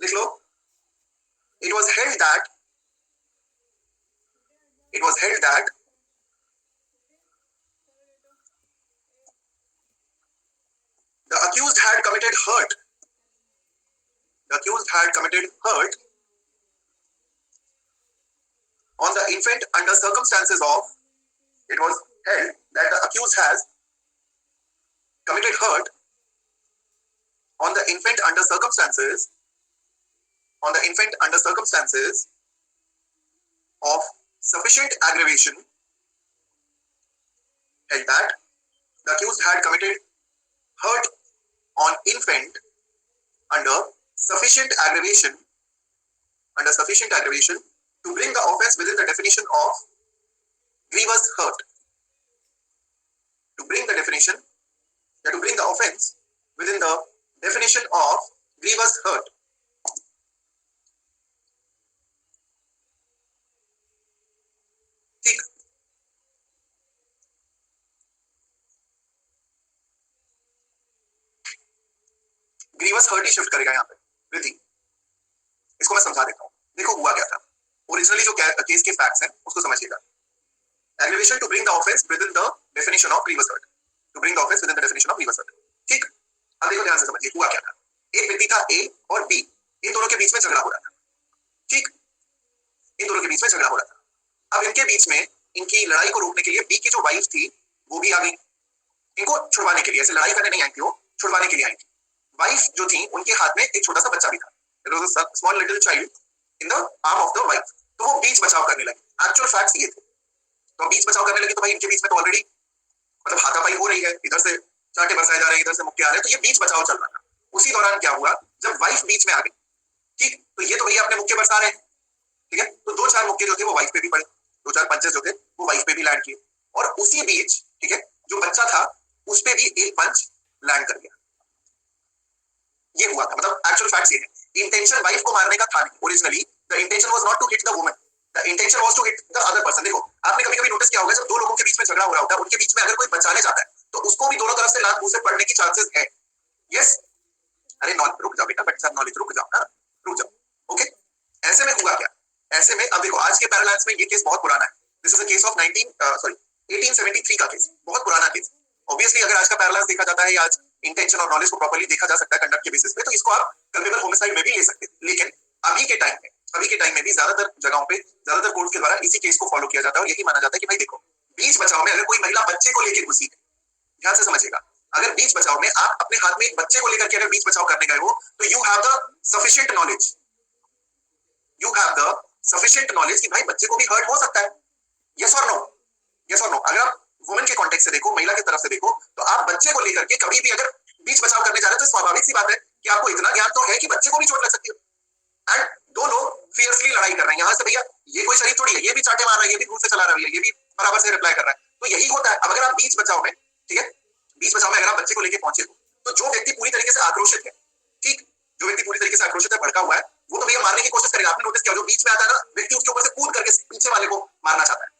लिख लो। It was held that the accused had committed hurt. The accused had committed hurt on the infant under circumstances of. It was held that the accused has committed hurt on the infant under circumstances. On the infant under circumstances of sufficient aggravation. Held that the accused had committed hurt on infant under sufficient aggravation to bring the offense within the definition of grievous hurt. To bring the offense within the definition of grievous hurt. ठीक, grievous hurt ही shift करेगा यहाँ पे रिद्धि, इसको मैं समझा देता हूँ। देखो हुआ क्या था, ओरिजिनली जो केस के फैक्ट्स हैं उसको समझिएगा। Aggravation to bring the offence within the definition of grievous hurt, to bring the offence within the definition of grievous hurt. ठीक, अब देखो ध्यान से समझिए हुआ क्या था। एक व्यक्ति था ए और बी, इन दोनों के बीच में झगड़ा हो रहा था। ठीक, इन दोनों के बीच में झगड़ा हो रहा था। अब इनके बीच में इनकी लड़ाई को रोकने के लिए बी की जो वाइफ थी वो भी आ गई, इनको छुड़वाने के लिए। ऐसे लड़ाई करने नहीं आई थी, वो छुड़वाने के लिए आई थी। वाइफ जो थी उनके हाथ में एक छोटा सा बच्चा भी था, small little child in the arm of the wife. तो वो बीच बचाव करने लगी। एक्चुअल फैक्ट्स ये थे। तो बीच बचाव करने लगी तो भाई इनके बीच में तो ऑलरेडी मतलब हाथापाई हो रही है, इधर से चाटे बरसाए जा रहे हैं, इधर से मुक्के आ रहे हैं, तो ये बीच बचाव चल रहा था। उसी दौरान क्या हुआ, जब वाइफ बीच में आ गई, ठीक, तो ये तो भैया अपने मुक्के बरसा रहे हैं, ठीक है, तो 2-4 मुक्के जो थे वो वाइफ पे भी पड़े, 2-4 पंचेस जो थे वो वाइफ पे भी लैंड किए, और उसी बीच, ठीक है, जो बच्चा था उस पे भी एक पंच लैंड कर गया। ये हुआ था, मतलब एक्चुअल फैक्ट्स ये है। इंटेंशन वाइफ को मारने का था नहीं, originally the intention was not to hit the woman, the intention was to hit the other person. देखो आपने कभी-कभी नोटिस किया होगा, जब दो लोगों के बीच में झगड़ा हो रहा होता है, उनके बीच में अगर कोई बचाने जाता है तो उसको भी दोनों तरफ से लात मुंह से पड़ने की चांसेस है। यस, अरे नॉलेज रुक जाओ बेटा, बच्चा नॉलेज रुक जाओ ना, रुक जाओ। ओके, ऐसे में हुआ क्या, ऐसे में अब देखो आज के पैरालांस में ये केस बहुत पुराना है। This is a case of 1873 का केस, बहुत पुराना केस। ऑब्वियसली अगर आज का पैरालांस देखा जाता है, आज इंटेंशन और नॉलेज को प्रॉपर्ली देखा जा सकता है कंडक्ट के बेसिस पे, तो इसको आप कल्पेबल होमिसाइड में भी ले सकते हैं। लेकिन अभी के टाइम में भी ज्यादातर जगहों पे, ज्यादातर कोर्ट के द्वारा इसी केस को फॉलो किया जाता है और यही माना जाता है कि भाई देखो, बीच बचाव में अगर कोई महिला बच्चे को लेकर घुसी है, ध्यान से समझिएगा, अगर बीच बचाव में आप अपने हाथ में एक बच्चे को लेकर के अगर बीच बचाव करने गए हो, तो you have the sufficient knowledge, you have the sufficient knowledge कि भाई बच्चे को भी hurt हो सकता है. Yes or no? Yes or no? अगर आप वुमेन के कॉन्टेक्स्ट से देखो, महिला की तरफ से देखो, तो आप बच्चे को लेकर के कभी भी अगर बीच बचाव करने जा रहे हो तो स्वाभाविक सी बात है कि आपको इतना ज्ञान तो है कि बच्चे को भी चोट लग सकती है. एंड दो लोग फियर्सली लड़ाई कर रहे हैं यहाँ से, भैया ये कोई शरीफ थोड़ी है, ये भी चाटे मार रहा है, ये भी दूर से चला रहा है, ये भी बराबर से रिप्लाई कर रहा है. तो यही होता है. अब अगर आप बीच बचाव में, ठीक है, बीच बचाव में अगर आप बच्चे को लेके पहुंचे हो, तो जो व्यक्ति पूरी तरीके से आक्रोशित है, ठीक, जो व्यक्ति पूरी तरीके से आक्रोशित है, भड़का हुआ है, वो तो भैया मारने की कोशिश करेगा. आपने नोटिस किया, जो बीच में आता है ना व्यक्ति, उसके ऊपर से कूद करके पीछे वाले को मारना चाहता है.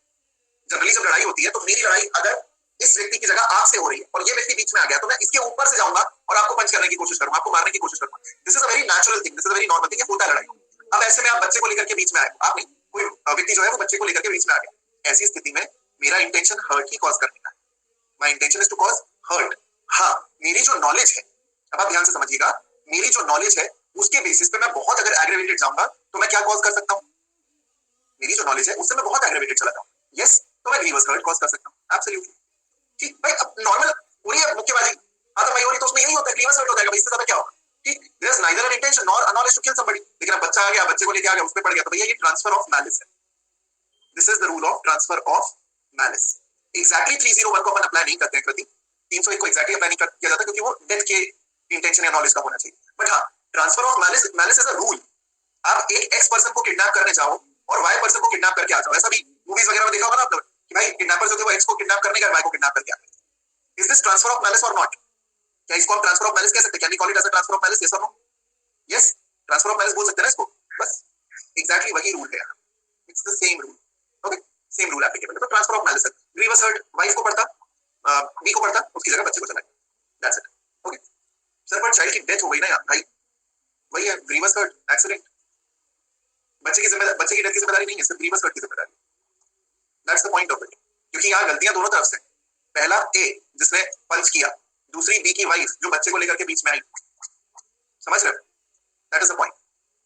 जनरली जब लड़ाई होती है तो मेरी लड़ाई अगर इस व्यक्ति की जगह आपसे हो रही है और ये व्यक्ति बीच में आ गया, तो मैं इसके ऊपर से जाऊंगा और आपको पंच करने की कोशिश करूंगा, आपको मारने की कोशिश करूंगा. This is a very natural thing, this is a very normal thing. ये होता है लड़ाई. अब ऐसे में आप बच्चे को लेकर के बीच में आए, आप नहीं, कोई व्यक्ति जो है वो बच्चे को लेकर के बीच में आ गया. ऐसी स्थिति में मेरा इंटेंशन हर्ट ही कॉज करने का है. My intention is to cause hurt. हाँ, मेरी जो नॉलेज है, अब आप ध्यान से समझिएगा, मेरी जो नॉलेज है उसके बेसिस पे मैं बहुत अगर एग्रेवेटेड जाऊंगा तो मैं क्या कॉज कर सकता हूँ? मेरी जो नॉलेज है उससे मैं बहुत एग्रेवेटेड चला जाऊँ, यस, तो मैं ग्रीवस हर्ट कॉज कर सकता हूँ. एब्सोल्युटली. ठीक भाई, अब नॉर्मल पूरी मुक्केबाजी हाथापाई हो रही तो उसमें यही होता है, ग्रीवस हर्ट होता है. इससे ज्यादा क्या होगा? ठीक, there is neither an intention nor a knowledge to kill somebody. लेकिन अब बच्चा आ गया, बच्चे को लेके आ गया, उस पे पड़ गया, तो भैया ये ट्रांसफर ऑफ मैलिस है. This is the rule of transfer of malice. Exactly 301 को अपन अप्लाई नहीं करते हैं, कृति 301 को एग्जैक्टली अप्लाई नहीं किया जाता क्योंकि वो डेथ के इंटेंशन या नॉलेज का होना चाहिए. बट हाँ, transfer of malice, malice is a rule. आप एक एक्स पर्सन को किडनैप करने जाओ और वाई पर्सन को किडनैप करके आ जाओ. ऐसा भी मूवीज वगैरह में देखा होगा ना आपने कि भाई किडनैपर जो थे वो एक्स को किडनैप करने गए, वाई को किडनैप करके आ गए. Is this transfer of malice or not? क्या इसको हम ट्रांसफर ऑफ मैलिस कह सकते हैं? Can we call it as a transfer of malice? Yes or no? Yes, transfer of malice बोल सकते हैं ना इसको. बस एग्जैक्टली वही रूल है. It's the same rule. Okay, same rule applicable. तो ट्रांसफर ऑफ मैलिस है. ग्रीवस हर्ट वाइफ को पड़ता, बी को पड़ता, उसकी जगह बच्चे को चला गया. That's it. ओके सर, पर चाइल्ड की डेथ हो गई ना यार भाई, वही है ग्रीवस हर्ट एक्सीडेंट. बच्चे की जिम्मेदारी, बच्चे की डेथ की जिम्मेदारी नहीं है, सिर्फ ग्रीवस हर्ट की जिम्मेदारी. That's the point of it. क्योंकि यहाँ गलतियां दोनों तरफ से. पहला ए जिसने पंच किया, दूसरी बी की वाइफ जो बच्चे को लेकर के बीच में आई. समझ रहे हो? That is the point.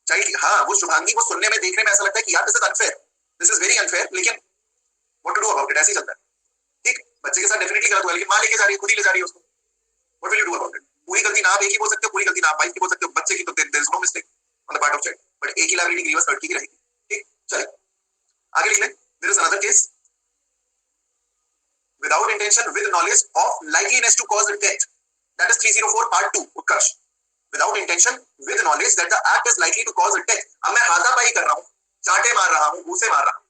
Child, हाँ वो शुभांगी, वो सुनने में देखने में ऐसा लगता है कि यार this is unfair, this is very unfair, लेकिन what to do about it, ऐसे ही चलता है. ठीक, बच्चे के साथ डेफिनेटली गलत हुआ, लेकिन मां लेके जा रही है, खुद ही ले जा रही है उसको. What will you do about it? पूरी गलती ना आप एक ही बोल सकते हो, पूरी गलती ना आप वाइफ की बोल सकते हो. बच्चे की तो there is no mistake on the part of child, but एक ही लायबिलिटी ग्रीवस हर्ट की रहेगी. ठीक, चलिए आगे लिख लें. There is another case. Without intention, with knowledge of likeliness to cause death. That is 304 part 2, Utkarsh. Without intention, with knowledge that the act is likely to cause death. अब मैं हाथापाई कर रहा हूँ, चाटे मार रहा हूँ, घूसे मार रहा हूँ.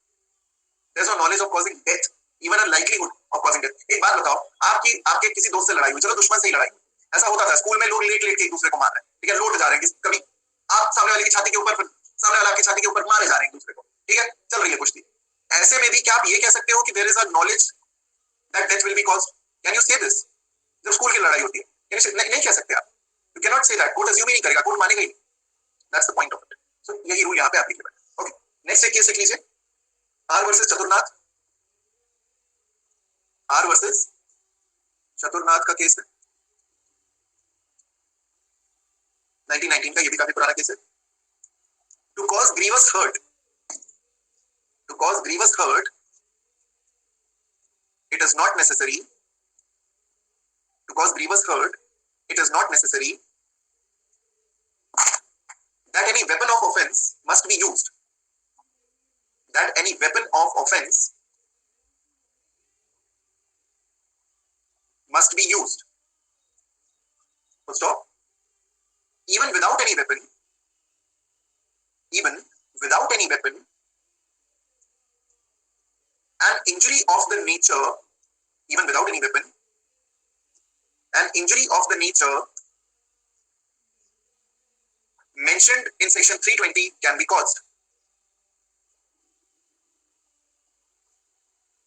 There is no knowledge of causing death, even a likelihood of causing death. एक बात बताओ, आपके किसी दोस्त से लड़ाई हुई, चलो दुश्मन से ही लड़ाई. ऐसा होता था स्कूल में, लोग लेट लेट के एक दूसरे को मार रहे हैं, ठीक है, लोट जा रहे हैं, कभी आप सामने वाले की छाती के ऊपर, सामने वाला आपकी छाती के ऊपर मारे जा रहे हैं एक दूसरे को, ठीक है, चल रही है कुश्ती. ऐसे में भी क्या आप ये कह सकते हो कि there is a knowledge that death will be caused? Can you say this? जब स्कूल की लड़ाई होती है, नहीं कह सकते आप. You cannot say that. Court assume ही नहीं करेगा, कोर्ट मानेगा ही. That's the point of it. So यही रूल यहाँ पे एप्लीकेबल है. Okay. नेक्स्ट एक केस लिख लीजिए. R versus Chaturnath. R versus Chaturnath का केस है 1919 का. ये भी काफी पुराना केस है. To cause grievous hurt. To cause grievous hurt. It is not necessary to cause grievous hurt. It is not necessary that any weapon of offense must be used. That any weapon of offense must be used. Full stop. Even without any weapon, even without any weapon, an injury of the nature, even without any weapon, an injury of the nature mentioned in section 320 can be caused.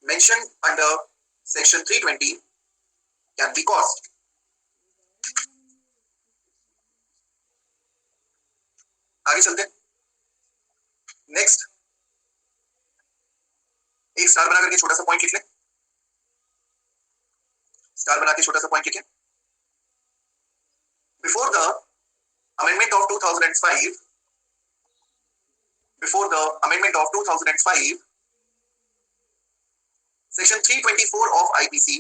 Mentioned under section 320 can be caused. आगे चलते हैं. Next एक star बना करके छोटा सा point लिख लें. स्टार बना के छोटा सा पॉइंट लिखें. Before the amendment of 2005, before the amendment of 2005, section 324 of IPC,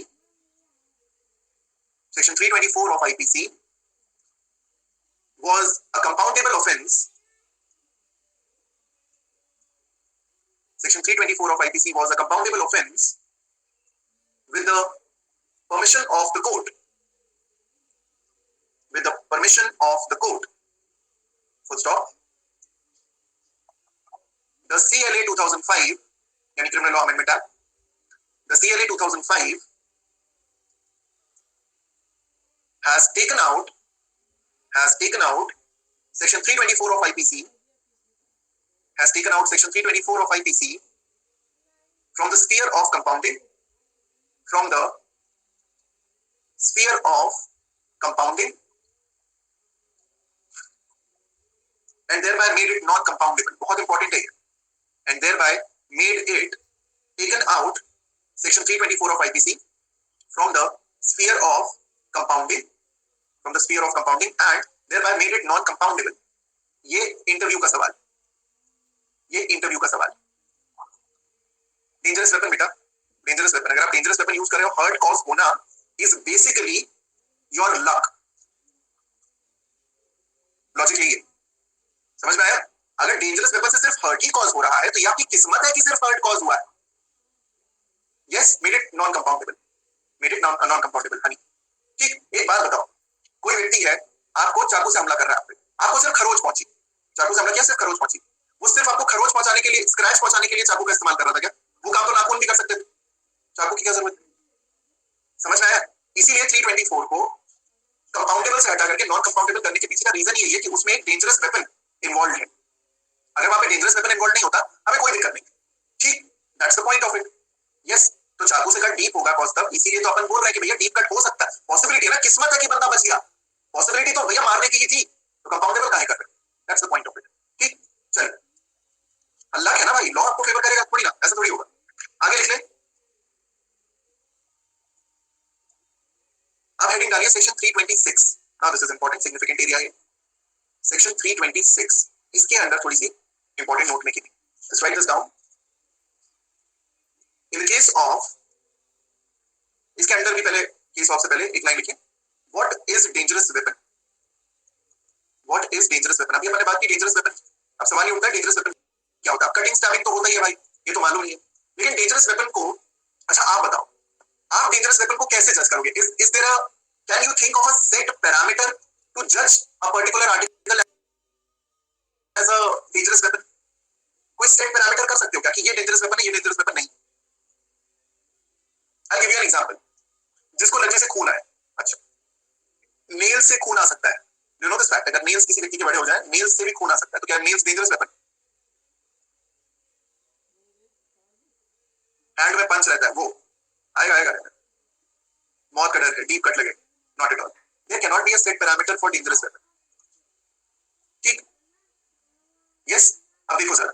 section 324 of IPC was a compoundable offense Section 324 of IPC was a compoundable offence with the permission of the court. With the permission of the court. Full stop. The CLA 2005, यानी Criminal Law Amendment Act, the CLA 2005 has taken out Section 324 of IPC, has taken out Section 324 of IPC from the sphere of compounding, from the sphere of compounding, and thereby made it non-compoundable. बहुत important है, and thereby made it taken out Section 324 of IPC from the sphere of compounding, from the sphere of compounding, and thereby made it non-compoundable. ये interview का सवाल, ये interview का सवाल. Dangerous weapon बेटा, dangerous weapon, अगर आप डेंजरस वेपन यूज कर रहे हो, हर्ट कॉज होना is basically your luck. Logic यही है, समझ में आया? अगर डेंजरस वेपन से सिर्फ हर्ट ही कॉज हो रहा है तो ये आपकी किस्मत है कि सिर्फ हर्ट कॉज हुआ है. Yes, made it non compoundable, made it non compoundable. Honey, ठीक. एक बात बताओ, कोई व्यक्ति है आपको चाकू से हमला कर रहा है, आपको सिर्फ खरोच पहुंची, चाकू से हमला किया, सिर्फ खरोच पहुंची, वो सिर्फ आपको खरोच पहुंचाने के लिए, स्क्रैच पहुंचाने के लिए चाकू का इस्तेमाल कर रहा था क्या? वो काम तो नाखून भी कर सकते थे, चाकू की क्या जरूरत? समझ में आया? इसीलिए 324 को कंपाउंडेबल से हटा करके नॉन कंपाउंडेबल करने के पीछे का रीजन ये है कि उसमें एक डेंजरस वेपन इन्वॉल्व है. अगर वहां पे डेंजरस वेपन इन्वॉल्व नहीं होता, हमें कोई दिक्कत नहीं. ठीक, that's the point of it. Yes, तो चाकू से कट डीप होगा कॉज तब, इसीलिए तो अपन बोल रहे हैं कि भैया डीप कट हो सकता है. पॉसिबिलिटी है ना, किस्मत है कि बंदा बच गया, पॉसिबिलिटी तो भैया मारने की ही थी, तो कंपाउंडेबल काहे कर रहे? That's the point of it. ठीक, चल, अल्लाह है ना भाई, लॉ आपको फेवर करेगा थोड़ी ना, ऐसा थोड़ी होगा. आगे लिख ले. अब हेडिंग डालिए section 326. Now this is important, significant area है सेक्शन 326. इसके अंदर थोड़ी सी important note making. Just write this down. In the case of, इसके अंदर भी पहले केस ऑफ से पहले एक लाइन लिखिए. What is dangerous weapon? What is dangerous weapon? अभी हमने बात की डेंजरस वेपन. अब सवाल ये उठता है डेंजरस वेपन क्या होता है? कटिंग स्टैबिंग तो होता ही है भाई, ये तो मालूम ही है, लेकिन डेंजरस वेपन को, अच्छा आप बताओ, आप डेंजरस वेपन को कैसे जज करोगे? Is there a, can you think of a set parameter to जज a particular article as a dangerous weapon? कोई सेट पैरामीटर कर सकते हो क्या कि ये डेंजरस वेपन है, ये डेंजरस वेपन नहीं? I give you an example. जिसको लगने से खून आए, अच्छा, नेल से खून आ सकता है, यू नो दिस फैक्ट. अगर नेल्स किसी व्यक्ति के बड़े हो जाए, नेल्स से भी खून आ सकता है, तो क्या नेल्स डेंजरस वेपन? हैंड में पंच रहता है, वो आएगा आएगा, मौत का डर है, डीप कट लगे, not at all. There can not be a set parameter for dangerous weapon. ठीक, यस. अब देखो जरा,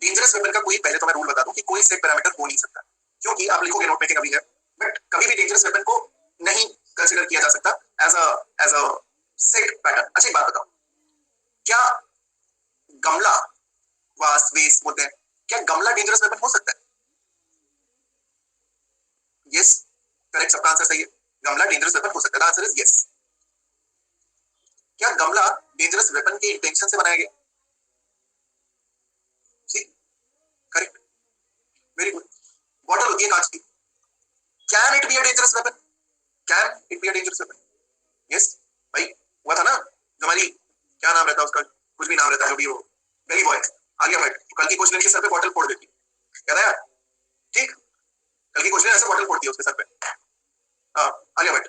डेंजरस वेपन का कोई, पहले तो मैं रूल बता दूं कि कोई सेट पैरामीटर हो नहीं सकता, क्योंकि आप लिखोगे नोट मेकिंग अभी है, बट कभी भी डेंजरस वेपन को नहीं कंसीडर किया जा सकता एज अ सेट पैटर्न. अच्छा एक बात बताओ, क्या गमला, वास, वेस बोलते हैं, क्या गमला डेंजरस वेपन हो सकता है? यस, करेक्ट, सबका आंसर सही है. गमला डेंजरस वेपन हो सकता है. Answer is yes. क्या गमला डेंजरस वेपन के इंटेंशन से बनाया गया? सी, करेक्ट, वेरी गुड. बॉटल होती है कांच की, can it be a dangerous weapon? Can it be a dangerous weapon? Yes भाई, हुआ था ना जो हमारी, क्या नाम रहता है उसका, कुछ भी नाम रहता है, जो भी हो, गली बॉय, आलिया भट्ट, कल की क्वेश्चन के सर पे बॉटल फोड़ देती, याद आया? ठीक, कल की क्वेश्चन ऐसे बॉटल फोड़ती है उसके सर पे. हाँ, आलिया भट्ट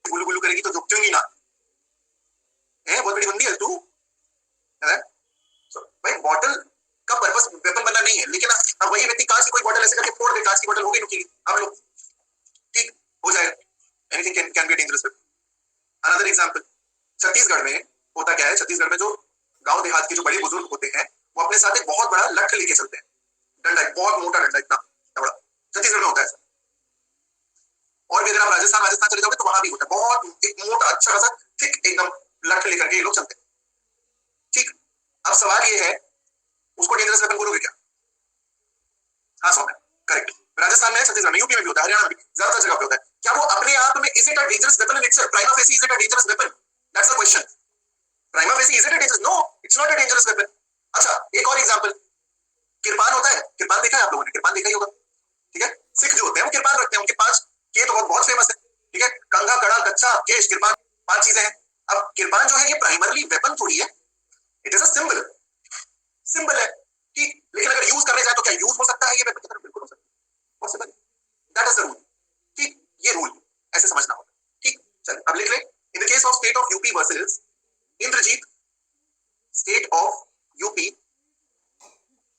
गुल्लू गुल्लू करेगी तो झुकूंगी ना, है बहुत बड़ी बंदी है तू, है? So, भाई बॉटल का पर्पस वेपन बनना नहीं है, लेकिन अब वही व्यक्ति कांच की कोई बॉटल ऐसे करके फोड़ दे, कांच की बॉटल हो गई नुकीली, अब लोग, ठीक हो जाएगा. Anything can be a dangerous weapon. Another example, Chhattisgarh में होता क्या है, छत्तीसगढ़ में जो गांव देहात के जो बड़े बुजुर्ग होते हैं, वो अपने साथ एक बहुत बड़ा लठ लेके चलते हैं, डंडा, बहुत मोटा डंडा, इतना बड़ा, छत्तीसगढ़ में होता है. और भी अगर आप राजस्थान चले जाओगे तो वहां भी होता है, बहुत एक मोटा अच्छा खासा थिक एकदम लठ लेकर के ये लोग चलते हैं. ठीक, अब सवाल ये है, उसको डेंजरस वेपन बोलोगे क्या? हाँ सौम्य, करेक्ट. राजस्थान में, छत्तीसगढ़ में, यूपी में भी होता है, हरियाणा में भी, ज्यादातर जगह पे होता है. क्या वो अपने आप में is it a dangerous weapon in itself? Prima facie is it a dangerous weapon? That's the question. Prima facie is it a dangerous? No, it's not a dangerous weapon. अच्छा एक और एग्जांपल, किरपान होता है, किरपान देखा है आप लोगों ने, किरपान देखा ही होगा, ठीक है। सिख जो होते हैं वो किरपान रखते हैं, उनके 5 के तो बहुत फेमस है, ठीक है। कंघा, कड़ा, कच्चा, केश, किरपान, 5 चीजें हैं। अब किरपान जो है ये प्राइमरली वेपन थोड़ी है, it is a symbol, symbol है, ठीक। लेकिन अगर यूज करने जाए तो क्या यूज हो सकता है ये वेपन की तरह? बिल्कुल हो सकता है, possible, that is the rule, ठीक। ये रूल ऐसे समझना होगा, ठीक। चल अब लिख ले, in the case of state of UP versus Indrajit, state of UP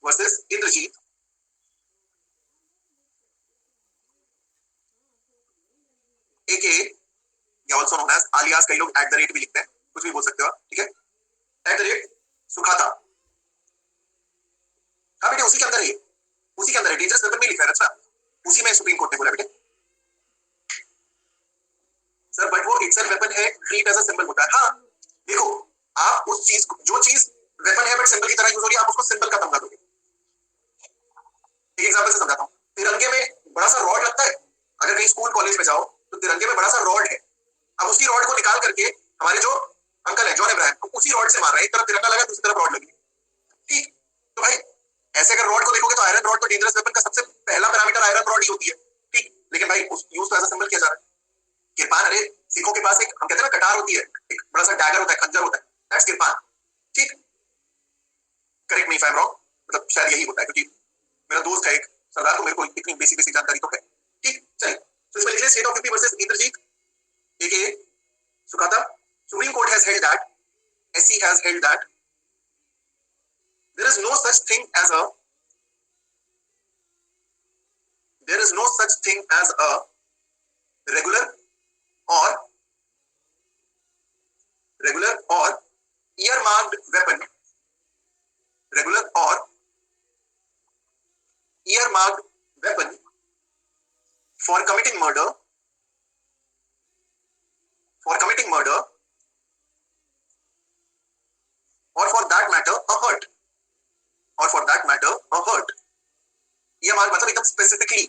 versus Indrajit, A K या ऑल्सो नोन एज आलियास, कई लोग एट द रेट भी लिखते हैं, कुछ भी बोल सकते हो आप, ठीक है। एट द रेट सुखाता, हाँ बेटे उसी के अंदर है, उसी के अंदर है, डेंजरस वेपन में लिखा है, अच्छा उसी में सुप्रीम कोर्ट ने बोला बेटे। सर बट वो इटसेल्फ वेपन है, ट्रीट एज अ सिंबल होता है। हाँ देखो, आप उस चीज को, जो चीज वेपन है बट सिंबल की तरह यूज हो रही है, आप उसको सिंबल का तमगा दोगे। एक एग्जांपल से समझाता हूँ, तिरंगे में बड़ा सा रॉड लगता है, अगर कहीं स्कूल कॉलेज में जाओ तो तिरंगे में बड़ा सा रॉड है, अब उसी रॉड को निकाल करके हमारे जो अंकल है जॉन इब्राहिम उसी रॉड से मार रहे हैं, एक तरफ तिरंगा लगा दूसरी तरफ रॉड लगी, ठीक। तो भाई ऐसे अगर रॉड को देखोगे तो आयरन रॉड तो डेंजरस वेपन का सबसे पहला पैरामीटर आयरन रॉड ही होती है, ठीक। लेकिन भाई उस यूज तो एज अ सिंबल किया जा रहा है। किरपान, अरे सिखों के पास एक हम कहते हैं ना कटार होती है, एक बड़ा सा डैगर होता है, खंजर होता है, दैट्स किरपान, ठीक। Correct me if I am wrong, मतलब शायद यही होता है, क्योंकि मेरा दोस्त है एक सरदार, तो मेरे को इतनी बेसिक बेसिक जानकारी तो है, ठीक। चलिए तो इसमें लिख लें, state of UP versus Indrajit, A K Sukhata, Supreme Court has held that, SC has held that there is no such thing as a regular or earmarked weapon, regular or earmarked weapon for committing murder, or for that matter a hurt, earmark मतलब एकदम specifically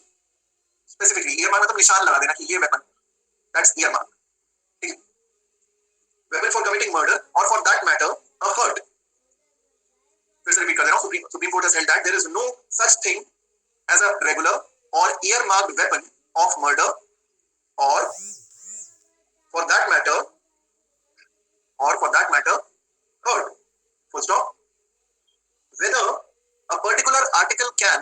earmark मतलब निशान लगा देना कि ये weapon, that's earmark, ठीक है। वेपन फॉर कमिटिंग मर्डर और for that matter a hurt, फिर से रिपीट कर दे रहा हूं, Supreme Court has held that there is no such thing as a regular और earmarked weapon of murder or for that matter hurt, full stop. Whether a particular article can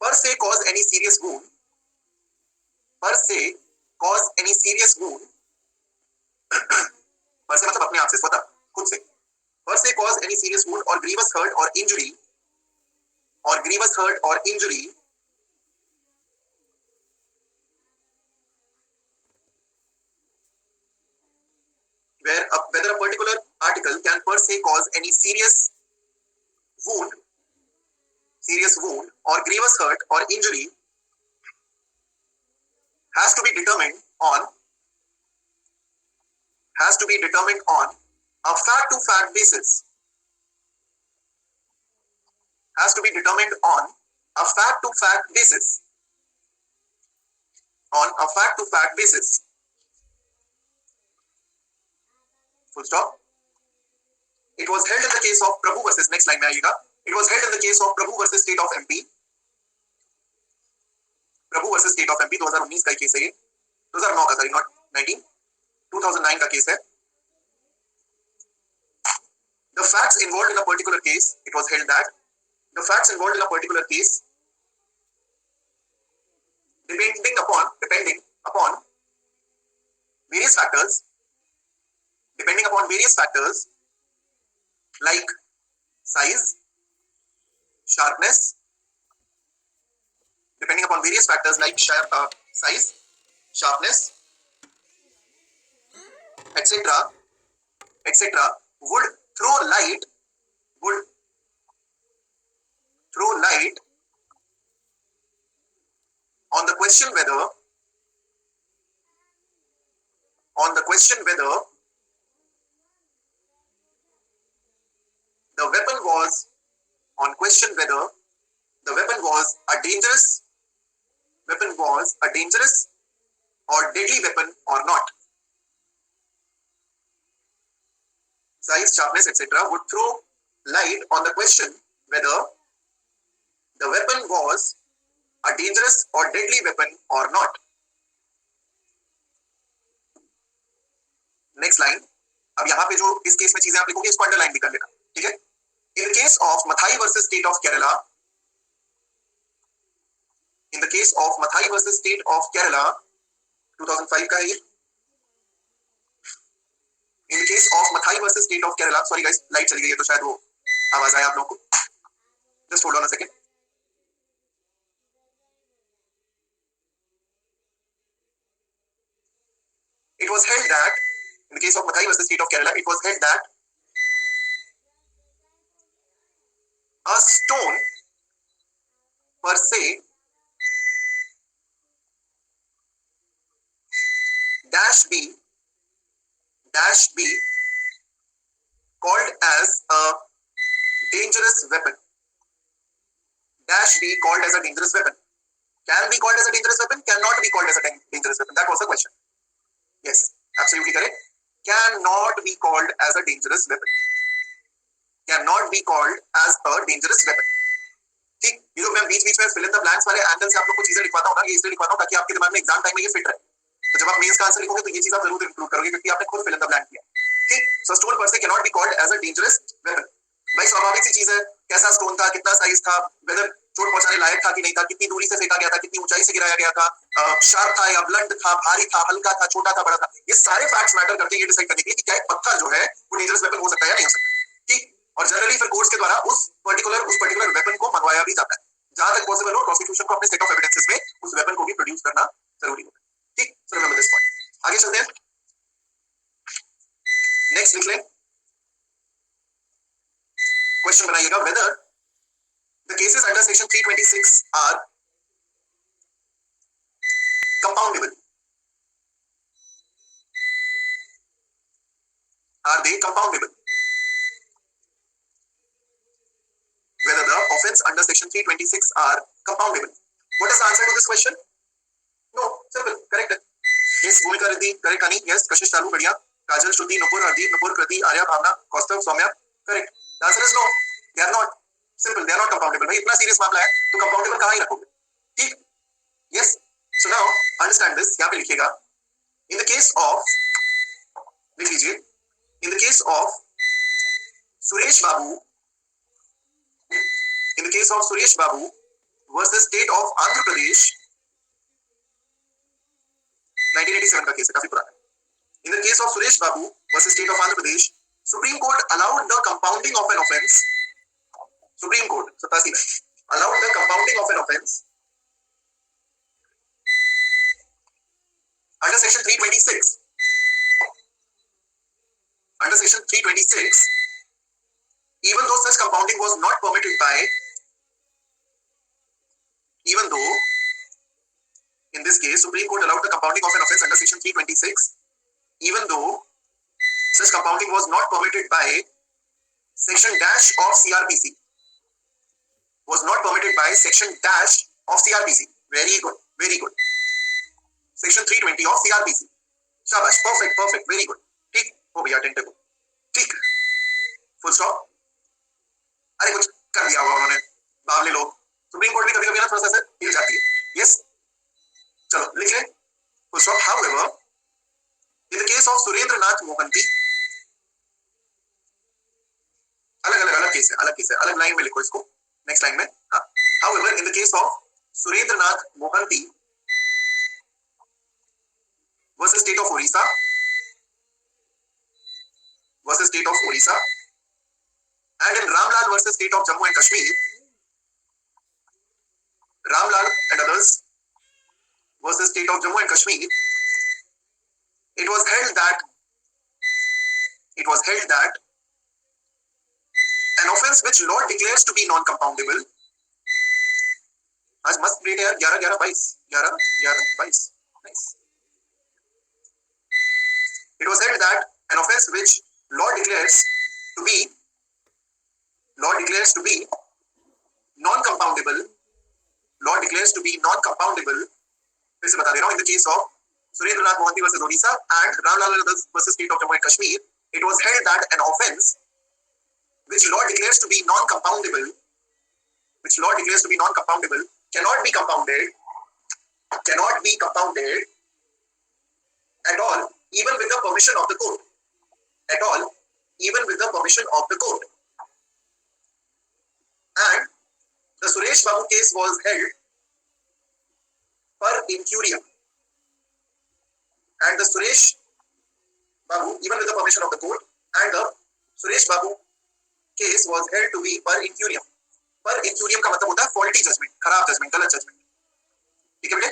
per se cause any serious wound, per se मतलब अपने आप से, स्वतः खुद से, per se cause any serious wound or grievous hurt or injury whether a particular article can per se cause any serious wound or grievous hurt or injury has to be determined on a fact to fact basis, full stop. It was held in the case of Prabhu versus, next line में आइएगा, it was held in the case of Prabhu versus state of MP, 2019 का case है ये, 2009 का, sorry not 19, 2009 का case है। The facts involved in a particular case, it was held that the facts involved in a particular case depending upon various factors like size, sharpness, etc. would throw light on the question whether the weapon was a dangerous or deadly weapon or not. Size, sharpness, etc. would throw light on the question whether the weapon was a dangerous or deadly weapon or not. Next line. अब यहाँ पे जो इस case में चीजें आप लिखोगे इसको अंडरलाइन भी कर लेना, ठीक है? In the case of Mathai versus State of Kerala, in the case of Mathai versus State of Kerala, 2005 का है ये. In the case of Mathai versus State of Kerala, sorry guys, light चली गई है तो शायद वो आवाज आए आप लोगों को. Just hold on a second. It was held that, in the case of Mathai versus State of Kerala, it was held that a stone per se dash B called as a dangerous weapon. Dash B called as a dangerous weapon. Can be called as a dangerous weapon, cannot be called as a dangerous weapon. That was the question. Yes, absolutely correct. Cannot be called as a dangerous weapon. Cannot be called as a dangerous weapon. ठीक, ये लोग मैं बीच बीच में fill in the blanks वाले angle से आप लोग को चीजें लिखवाता हूँ ना, ये इसलिए लिखवाता हूँ ताकि आपके दिमाग में एग्जाम टाइम में ये फिट रहे. तो जब आप मेंस का आंसर लिखोगे तो ये चीज आप जरूर इंक्लूड करोगे क्योंकि आपने खुद फिल इन द ब्लैंक किया. ठीक, सो स्टोन पर से can not be called as a dangerous weapon. भाई स्वाभाविक सी चीज है, कैसा स्टोन था, कितना साइज था, वेदर चोट पहुंचाने लायक था कि नहीं था, कितनी दूरी से फेंका गया था, कितनी ऊंचाई से गिराया गया था, शार्प था या ब्लंट था, भारी था, हल्का था, छोटा था, बड़ा था. ये सारे फैक्ट्स मैटर करते हैं ये डिसाइड करने के लिए कि क्या एक पत्थर जो है वो डेंजरस वेपन हो सकता है या नहीं हो सकता. ठीक, और जनरली फिर कोर्ट्स के द्वारा उस पर्टिकुलर वेपन को मंगवाया भी जाता है. जहां तक पॉसिबल हो प्रोसिक्यूशन को अपने सेट ऑफ एविडेंसेस में उस वेपन को भी प्रोड्यूस करना जरूरी होता है. ठीक, सो रिमेंबर दिस पॉइंट. आगे चलते हैं. नेक्स्ट लिख लें. क्वेश्चन बनाइएगा, whether the cases under section 326 are compoundable. Are they compoundable? Whether the offense under section 326 are compoundable. What is the answer to this question? No, simple, correct. Yes, Bhumika Riddhi, correct. Ani, yes. Kashish Chalu, बढ़िया. Kajal, Shruti, Nupur, Hardeep, Nupur, Kriti, Arya, Bhavna, Kaustav, Soumya, correct. The answer is no. They are not. Simple, they are not compoundable. भाई इतना serious मामला है तो compoundable कहाँ ही रखोगे? ठीक? Yes. So now understand this. यहाँ पे लिखिएगा. In the case of, लिख लीजिए. In the case of Suresh Babu, in the case of Suresh Babu versus State of Andhra Pradesh, 1987 का केस है, काफी पुराना. In the case of Suresh Babu versus State of Andhra Pradesh, Supreme Court allowed the compounding of an offence. Supreme Court, 87 में, allowed the compounding of an offence under section 326. Under section 326, even though such compounding was not permitted by, even though in this case Supreme Court allowed the compounding of an offence under section 326, even though such compounding was not permitted by section dash of CRPC, was not permitted by section dash of CRPC. Very good, very good. Section 320 of CRPC. शाबाश, perfect, very good. ठीक हो गया, टेंटे को. ठीक, full stop. अरे कुछ कर दिया होगा उन्होंने, बावले लोग. सुप्रीम कोर्ट भी कभी कभी ना थोड़ा सा ऐसे हिल जाती है. यस, चलो लिख लें. Full stop. However, in the case of Surendra Nath Mohanty, अलग केस है, अलग लाइन में लिखो इसको. नेक्स्ट लाइन में. हाँ. However, in the case of Surendra Nath Mohanty versus State of Orissa, and in Ramlal versus State of Jammu and Kashmir, Ramlal and others versus State of Jammu and Kashmir, it was held that an offence which law declares to be non-compoundable. आज मस्त rate है यार, 11-22. Nice. It was held that an offence which law declares to be non-compoundable. फिर से बता दे रहा हूँ. In the case of Surendranath Mohanty versus Odisha and Ramlal versus State of Jammu and Kashmir, it was held that an offence which law declares to be non-compoundable, cannot be compounded at all, even with the permission of the court. And the Suresh Babu case was held per incurium. And the Suresh Babu, even with the permission of the court, and the Suresh Babu case was held to be per incurium. पर incurium का मतलब होता है faulty judgment, खराब judgment, गलत judgment. ठीक है बेटे?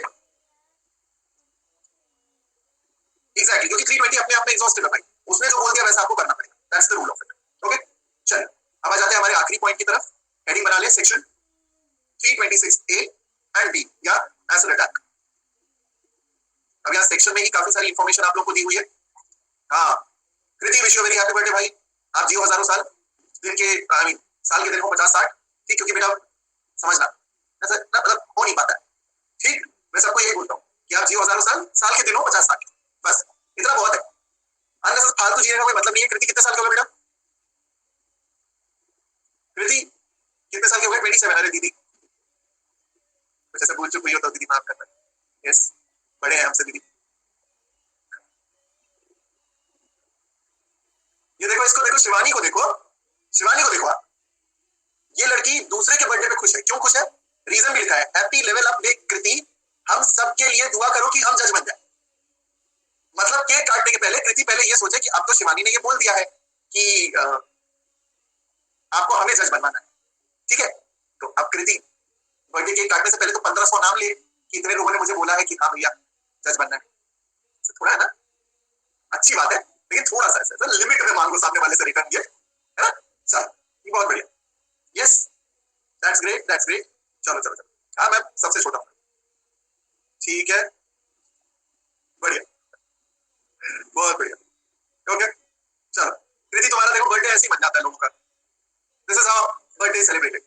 Exactly, क्योंकि 320 अपने आप में exhaustive है भाई. उसने जो बोल दिया वैसा आपको करना पड़ेगा. That's the rule of it. Okay? चलिए, अब आ जाते हैं हमारे आखिरी पॉइंट की तरफ. हेडिंग बना ले सेक्शन 326A and B या asset attack. अब यहाँ सेक्शन में ही काफी सारी इंफॉर्मेशन आप लोगों को दी हुई है. हाँ, Kriti wish you very happy birthday भाई. आप जियो हजारों साल. दिन के साल के दिन हो 50-60. ठीक, क्योंकि बेटा समझना ऐसा मतलब हो नहीं पाता है. ठीक, मैं सबको यही बोलता हूँ कि आप जियो हजारों साल के दिन हो 50-60. बस इतना बहुत है. अन्य फालतू जीने का कोई मतलब नहीं है. कृति कितने साल का होगा बेटा? कृति कितने साल के हो गए? 27. अरे दीदी कुछ ऐसे भूल चुक हुई हो तो दीदी माफ करना. यस, बड़े हैं हमसे दीदी. ये देखो, इसको देखो, शिवानी को देखो आप. ये लड़की दूसरे के बर्थडे पे खुश है. क्यों खुश है? रीजन भी लिखा है, हैप्पी लेवल अप डे कृति, हम सब के लिए दुआ करो कि हम जज बन जाए. मतलब केक काटने के पहले कृति पहले ये सोचे कि अब तो शिवानी ने ये बोल दिया है कि आपको हमें जज बनवाना है. ठीक है, तो अब कृति बर्थडे केक काटने से पहले तो 1500 नाम ले कि इतने लोगों ने मुझे बोला है कि हाँ भैया जज बनना है. थोड़ा है ना, अच्छी बात है, लेकिन थोड़ा सा ऐसा लिमिट में मांगो सामने वाले से रिटर्न ये, है ना. चल, ये बहुत बढ़िया. Yes, that's great. चलो. हाँ, मैं सबसे छोटा हूँ. ठीक है, बढ़िया, बहुत बढ़िया. ओके, चलो. कृति तुम्हारा देखो बर्थडे ऐसे ही बन जाता है लोगों का. This is how birthday celebrated.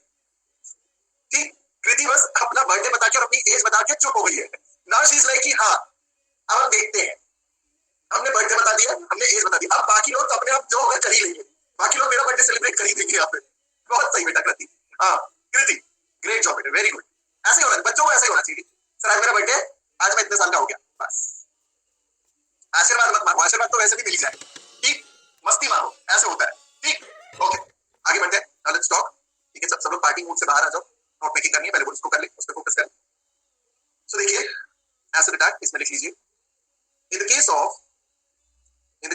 ठीक, कृति बस अपना बर्थडे बता के और अपनी एज बता के चुप हो गई है. नाउ शी इज लाइक कि हाँ, अब हम देखते हैं. हमने बर्थडे बता दिया, हमने एज बता दी, अब बाकी लोग तो अपने आप जो होगा कर ही लेंगे. बाकी लोग मेरा बर्थडे सेलिब्रेट कर ही देंगे यहाँ पे. बहुत सही बेटा कृति. हाँ कृति, ग्रेट जॉब बेटा, वेरी गुड. ऐसे होना, बच्चों को ऐसे होना चाहिए. सर आज मेरा बर्थडे, आज मैं इतने साल का हो गया, बस. आशीर्वाद मत मांगो, आशीर्वाद तो वैसे भी मिल जाए. ठीक, मस्ती मारो, ऐसे होता है. ठीक, ओके, आगे बढ़ते हैं. Now let's talk. ठीक है, सब लोग पार्टी मूड से बाहर आ जाओ. नोट मेकिंग करनी है, पहले उसको कर ले, उस पर फोकस कर. सो देखिए, एसिड अटैक इसमें लिख लीजिए. In the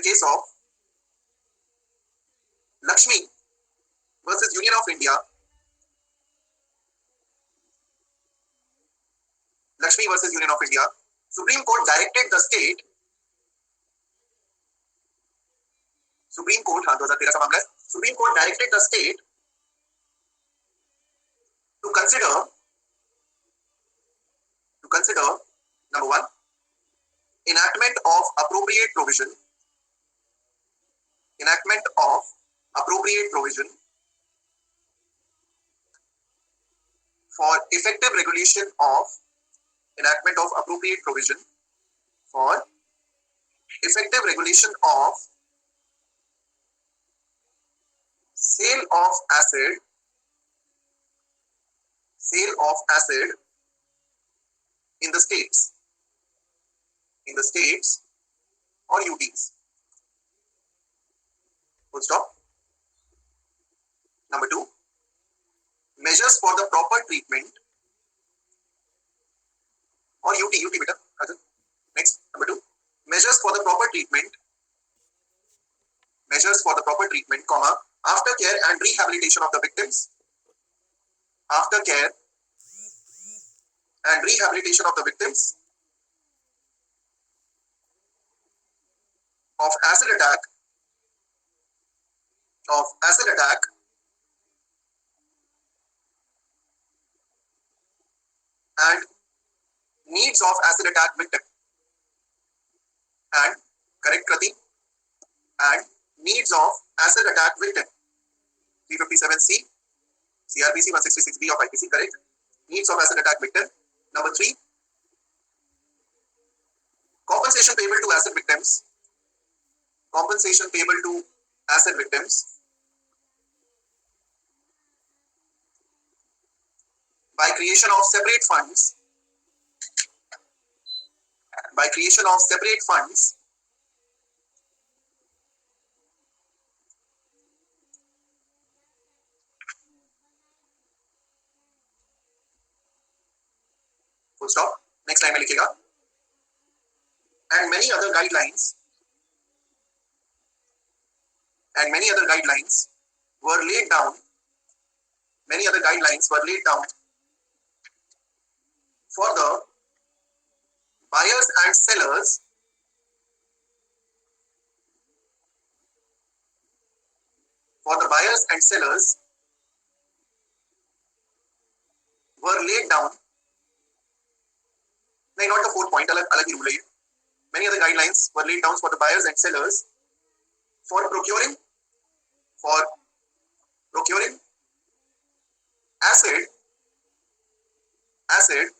case of Lakshmi versus Union of India, Supreme Court directed the state. Supreme Court, हाँ 2013 का मामला है. Supreme Court directed the state to consider number 1, enactment of appropriate provision for effective regulation of sale of acid in the states or UTs. Full stop. Number 2, measures for the proper treatment or UT beta. Next, number 2, measures for the proper treatment, comma, aftercare and rehabilitation of the victims. Aftercare and rehabilitation of the victims of acid attack and needs of acid attack victim. And correct Krati, and needs of acid attack victim. 357C, CRPC 166B of IPC, correct. Needs of acid attack victim. Number 3, compensation payable to acid victims, compensation payable to acid victims by creation of separate funds, by creation of separate funds full stop, next line में लिखेगा and many other guidelines were laid down, many other guidelines were laid down for the buyers and sellers were laid down, नहीं not the fourth point, अलग ही rule है ये. Many other guidelines were laid down for the buyers and sellers for procuring acid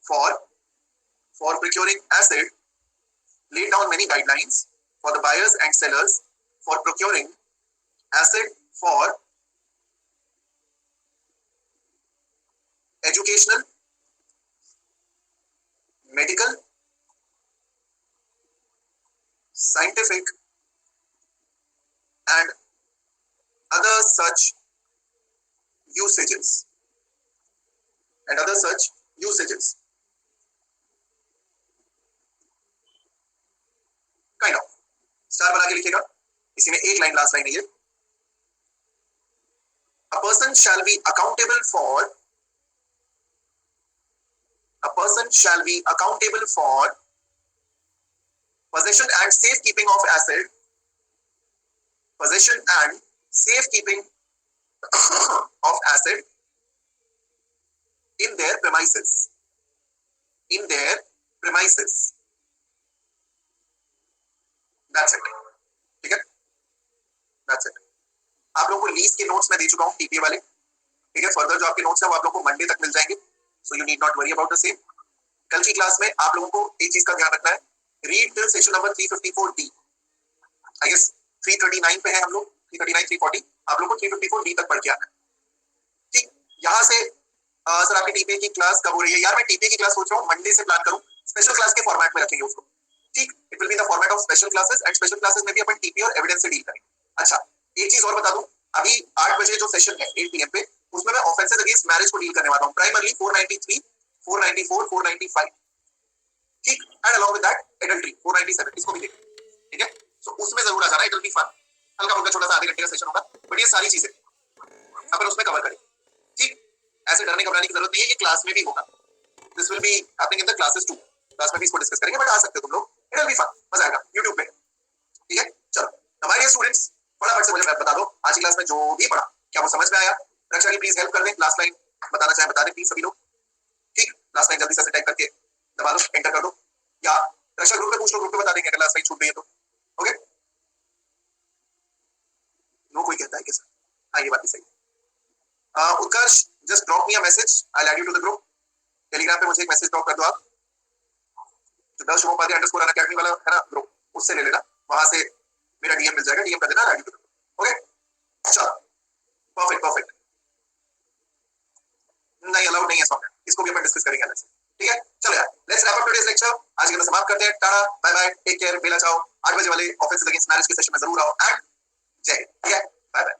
for procuring acid, laid down many guidelines for the buyers and sellers for procuring acid for educational, medical, scientific and other such usages. Kind of star बना के लिखेगा, इसी में एक line last line है ये. A person shall be accountable for possession and safekeeping of acid, in their premises. That's it. ठीक है, that's it. आप लोगों को लीज के नोट्स मैं दे चुका हूँ टीपीए वाले. ठीक है, फर्दर जो आपके नोट्स है वो आप लोगों को मंडे तक मिल जाएंगे, so you need not worry about the same. कल की क्लास में आप लोगों को एक चीज का ध्यान रखना है, read till section number 354D. I guess 339 पे है हम लोग, 339 340. आप लोगों को 354D तक पढ़ के आना है. ठीक, यहाँ से सर आपकी टीपीए की क्लास कब हो रही है? यार मैं टीपीए की क्लास सोच रहा हूँ मंडे से प्लान करूँ, स्पेशल क्लास के फॉर्मेट में रखेंगे उसको. ठीक, it will be the format of special classes, and special classes में भी अपन टीपीए और एविडेंस से डील करेंगे. अच्छा, एक चीज और बता दूं, अभी 8 बजे जो सेशन है 8 PM पे, उसमें मैं ऑफेंसेस अगेंस्ट मैरिज को डील करने वाला हूं, प्राइमरली 493, 494, 495. ठीक, and along with that adultery 497, इसको भी देखें. ठीक है, सो उसमें जरूर आ जाना, इट विल बी फन. हल्का फुल्का छोटा सा आधे घंटे का सेशन होगा, बट ये सारी चीजें अपन उसमें कवर करें. ठीक, ऐसे डरने घबराने की जरूरत नहीं है, ये क्लास में भी होगा. This will be happening in the classes too. Class में भी इसको डिस्कस करेंगे, बट आ सकते हो तुम लोग, इट विल बी फन, मजा आएगा YouTube पे. ठीक है, चलो हमारे स्टूडेंट्स फटाफट से मुझे बता दो आज की क्लास में जो भी पढ़ा क्या वो समझ में आया. रक्षा जी प्लीज हेल्प कर दें, लास्ट लाइन बताना चाहे बता दें प्लीज सभी लोग. ठीक, लास्ट लाइन जल्दी से टाइप करके दबा दो, एंटर कर दो, या रक्षा ग्रुप में पूछ लो, ग्रुप में बता देंगे अगर लास्ट लाइन छूट गई है तो. ओके, नो कोई कहता है कैसा? हाँ ये बात भी सही. Utkarsh just drop me a message, I will add you to the group. Telegram पे मुझे एक मैसेज ड्रॉप कर दो आप, जो द शुभोपाध्याय अंडरस्कोर अनअकैडमी वाला है ना ग्रुप, उससे ले लेना, वहां से मेरा डीएम मिल जाएगा, डीएम कर देना, add you to the group. Okay, चलो परफेक्ट. नहीं अलाउड नहीं है सॉन्ग, इसको भी अपन डिस्कस करेंगे अलग से. ठीक है, चलो यार let's wrap up today's lecture. आज के लिए समाप्त करते हैं. Tata bye bye, take care, बेला चाओ. 8 बजे वाले ऑफेंसेस अगेंस्ट मैरिज के सेशन में जरूर आओ, एंड जय हिंद. ठीक है, बाय बाय.